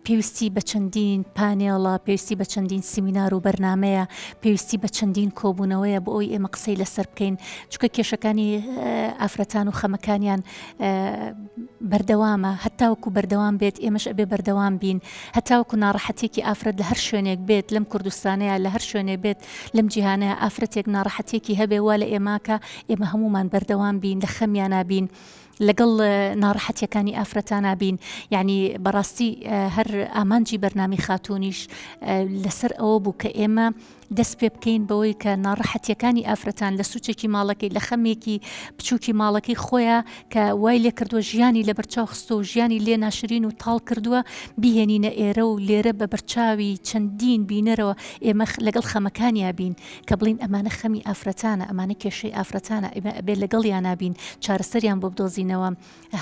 پێویستی بە چەندین پانێڵە پێویستی بە چەندین سیمینار و بەرنمەیە پێویستی بە چەندین کۆبوونەوەیە بۆ ئەوی ئێمە قسەی لەسەر بکەین چونکە کێشەکانی ئافرەتان و خەمەکانیان بەردەوامە هەتاوەکو بەردەوام بێت ئێمەش ئەبێ بەردەوام بین هەتاوەکو ناڕەحەتێکی ئافرەت لە هەر شوێنێک بێت لەم کوردستانەیە لە هەر شوێنێ بێت لەم جیهانەیە ئافرەتێک ناڕەحەتێکی هەبێ وا لە ئێماکە ئێمە هەمومان بەردەوام بین لە خەمیان نابین لەگەڵ ناڕەحەتیەکانی ئافرەتان نابین یعنی بەڕاستی هەر ئامانجی بەرنامی خاتونیش لەسەر ئەوە بوو کە ئێمە دەست پێ بکەین بەوەی کە ناڕەحەتیەکانی ئافرەتان لە سوچێکی ماڵەکەی لە خەمێکی بچووکی ماڵەکەی خۆیە کە وای لێ کردووە ژیانی لە بەرچاو خستۆ و ژیانی لێ ناشرین و تاڵ کردووە بیهێنینە ئێرە و لێرە بە بەرچاوی چەندین بینەرەوە ئێمە لەگەڵ خەمەکانیا بین کە بڵین ئەمانە خەمی ئافرەتانە ئەمانە کێشەی ئافرەتانە ئەبێ لەگەڵیان نابین چارەسەریان بۆ بدۆزینەوە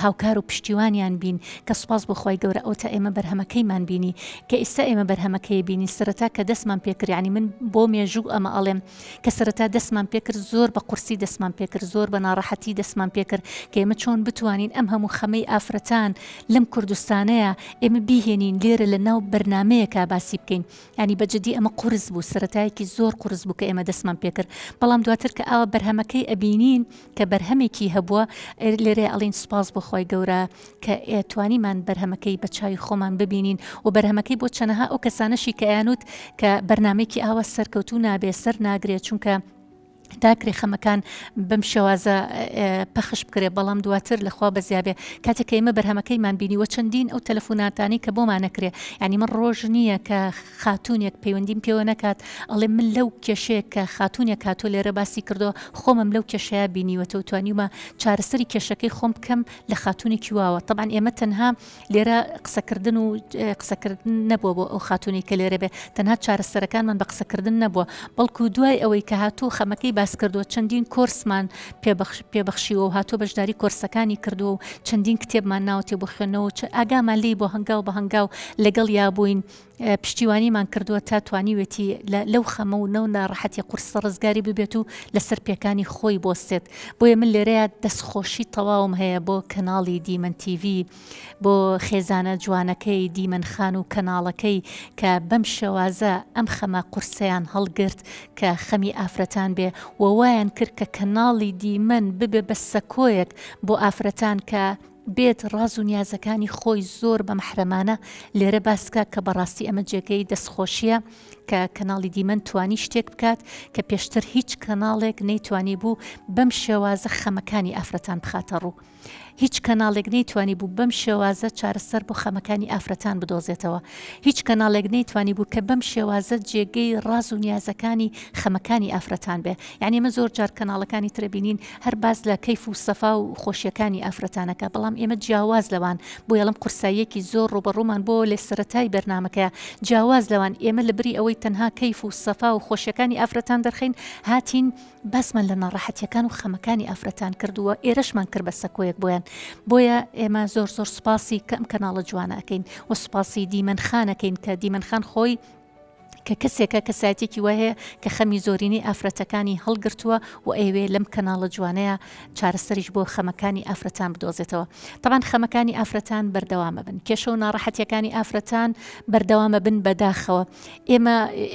هاوکار و پشتیوانیان بین کە سوپاس بۆ خۆی گەورە ئەو تا ئێمە بەرهەمەکەیمان بینی کە ئێستا ئێمە بەرهەمەکەی بینی سەرەتا کە دەستمان پێکرد یعنی من بۆ مێژوو ئەمە ئەڵێم کە سەرەتا دەستمان پێکرد زۆر بە قورسی دەستمان پێکرد زۆر بە ناڕەحەتی دەستمان پێکرد کە ئێمە چۆن بتوانین ئەم هەموو خەمەی ئافرەتان لەم کوردستانەیە ئێمە بیهێنین لێرە لە ناو بەرنمەیەکە باسی بکەین ینی بەجددی ئەمە قورس بوو سەرەتایەکی زۆر قورس بوو کە ئێمە دەستمان پێکرد بەڵام دواتر کە ئاوە بەرهەمەکەی ئەبینین کە بەرهەمێکی هەبووە لێرە ئەڵین سپاس بۆ خۆی گەورە کە ئێتوانیمان بەرهەمەکەی بە چاوی خۆمان ببینین و بەرهەمەکەی بۆ چەنەها ئەو کەسانەشی کە یانوت کە بەرنمێکی ئاوە سەرکەوتو نابێ سەر ناگرێت چونکە داکرێ خەمەکان بەم شێوازە پەخش بکرێ بەڵام دواتر لەخوا بەزیابێ کاتێک ئێمە بەرهەمەکەیمان بینی وە چەندین ئەو تەلەفۆناتانی کە بۆمان نەکرێ ینی من ڕۆژ نییە کە خاتونێک پەیوەندیم پێوە نەکات ئەڵێ من لەو کێشەیە کە خاتونێک هاتۆ لێرە باسی کردو خۆمم لەو کێشەیە بینیوەتە و توانیمە چارەسەری کێشەکەی خۆم بکەم لە خاتونێکی واوە طبعاً ئێمە تەنها لێرە قسەکردن و قسەکردن نەبووە بۆ ئەو خاتونی کە لێرە بێ تەنها چارەسەرەکانمان بە قسەکردن نەبووە بەڵکو دوای ئەوەی کە هاتوو خەمەکەی باس کردووە چەندین کۆرسمان پێبەخشیوە و هاتۆ بەشداری کۆرسەکانی کردو و چەندین کتێبمان ناوتێ بۆ خوێنەوە ئاگامان لی بۆ هەنگاو بە هەنگاو لەگەڵ یابووین پشتیوانیمان کردووە تا توانیوێتی لەو خەمە و نەو ناڕەحەتی قورسە ڕزگاری ببێت و لەسەر پێکانی خۆی بۆستێت بۆیە من لێرەیە دەستخۆشی تەواوم هەیە بۆ کەناڵی دیمەن تیڤ بۆ خێزانە جوانەکەی دیمەن خان و کەناڵەکەی کە بەم شێوازە ئەم خەمە قورسەیان هەڵگرت کە خەمی ئافرەتان بێ ووایان کرد کە کەناڵی دیمەن ببێ بە سەکۆیەک بۆ ئافرەتان کە بێت ڕاز و نیازەکانی خۆی زۆر بە محرەمانە لێرە باسکە کە بەڕاستی ئەمە جێگەی دەستخۆشیە کە کەناڵی دیمەن توانی شتێک بکات کە پێشتر هیچ کەناڵێک نەیتوانی بوو بەم شێوازە خەمەکانی ئافرەتان بخاتە ڕوو هیچ کەناڵێک نەیتوانی بوو بەم شێوازە چارەسەر بۆ خەمەکانی ئافرەتان بدۆزێتەوە هیچ کەناڵێک نەیتوانی بوو کە بەم شێوازە جێگەی ڕاز و نیازەکانی خەمەکانی ئافرەتان بێ یعنی ئێمە زۆر جار کەناڵەکانی تربینین هەر باز لە کەیف و سەفا و خۆشیەکانی ئافرەتانەکە بەڵام ئێمە جیاواز لەوان بۆ یەڵم قورساییەکی زۆر ڕوبەڕوومان بۆ لێ سەرەتای بەرنامەکە جیاواز لەوان ئێمە لەبری ئەوەی تەنها کەیف و سەفا و خۆشیەکانی ئافرەتان دەرخین هاتین باسمان لە ناڕەحەتیەکان و خەمەکانی ئافرەتان کردووە ئێرەشمان کرد بە سەکۆیەک بۆیان بۆیە ئێمە زۆر زۆر سپاسی کەم کەناڵە جوانەکەین و سپاسی دیمەن خانەکەین کە دیمەن خان خۆی کە کەسێکە کەسایەتێکی وایە کە خەمی زۆرینی ئافرەتەکانی هەڵگرتووە و ئەوێ لەم کەناڵە جوانەیە چارەسەریش بۆ خەمەکانی ئافرەتان بدۆزێتەوە طبعاً خەمەکانی ئافرەتان بەردەوامە بن کێشە و ناڕەحەتیەکانی ئافرەتان بەردەوامە بن بەداخەوە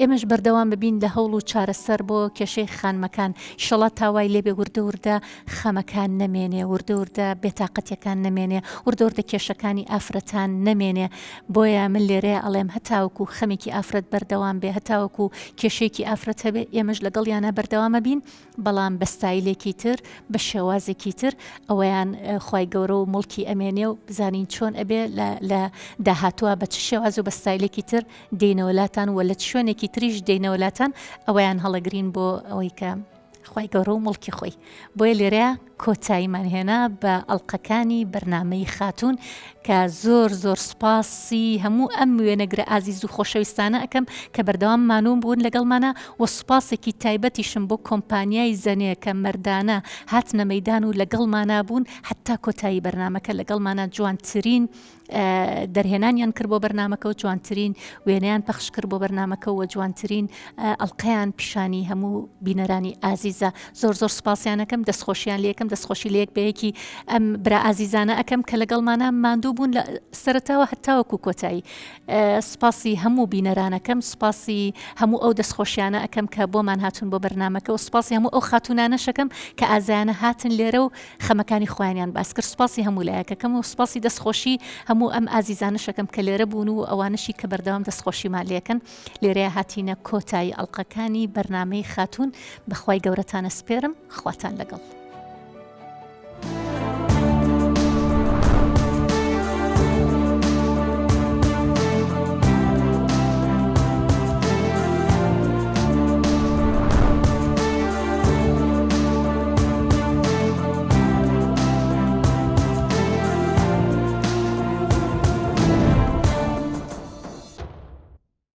ئێمەش بەردەوام ببین لە هەوڵ و چارەسەر بۆ کێشەی خانمەکان شەڵات تاوای لێبێ وردە وردە خەمەکان نەمێنێ وردە وردە بێتاقەتیەکان نەمێنێ وردە وردە کێشەکانی ئافرەتان نەمێنێ بۆیە من لێرەیە ئەڵێم هەتاوەکو خەمێکی ئافرەت بەردەوام بێ هەتاوەکو کێشێکی ئافرەت هەبێ ئێمەش لەگەڵیانە بەردەوامە بین بەڵام بە ستایلێکی تر بە شێوازێکی تر ئەوەیان خی گەورە و مڵکی ئەمێنێ و بزانین چۆن ئەبێ لە داهاتووە بە چ شێواز و بە ستایلێکی تر دێنەوەلاتان و لە شوێنێکی تریش دێنەوەلاتان ئەوەیان هەڵەگرین بۆ ئەوەی کە خی گەورە و مڵکی خۆی بۆیە لێرەیە کۆتاییمان هێنا بە ئەڵلقەکانی بەرنمەی خاتون کە زۆر زۆر سپاسی هەموو ئەم وێنەگرە ئازیز و خۆشەویستانە ئەەکەم کە بەردەوام مانوم بوون لەگەڵمانە و سپاسێکی تایبەتیشم بۆ کۆمپانیای زەنێ کە مەردانە هاتنە مەدان و لەگەڵمانە بوون حتا کۆتایی بەرنمەکە لەگەڵمانە جوانترین دەرهێنانیان کرد بۆ بەرنمەکە و جوانترین وێنەیان پەخش کرد بۆ بەرنمەکە و جوانترین ئەڵلقەیان پیشانی هەموو بینەرانی ئازیزە زۆر زۆر سپاسیانەکەم دەستخۆشیان لێکم دەستخۆشی لەیەک بەیەکی ئەم برا ئازیزانە ئەەکەم کە لەگەڵمانە ماندوو بوون لە سەرتاوە هەتاوەکو کۆتایی سپاسی هەموو بینەرانەکەم سپاسی هەموو ئەو دەستخۆشیانە ئەەکەم کە بۆمان هاتون بۆ بەرنمەکە و سپاسی هەموو ئەو خاتونانەشەکەم کە ئازایانە هاتن لێرە و خەمەکانی خۆیانیان باس کرد سپاسی هەموو لایەکەکەم و سپاسی دەستخۆشی هەموو ئەم ئازیزانەشەکەم کە لێرە بوون و ئەوانشی کە بەردەوام دەستخۆشیمان لێکن لێرەیە هاتینە کۆتایی ئەڵلقەکانی بەرنمەی خاتون بەخوای گەورەتانە سپێرم خواتان لەگەڵ.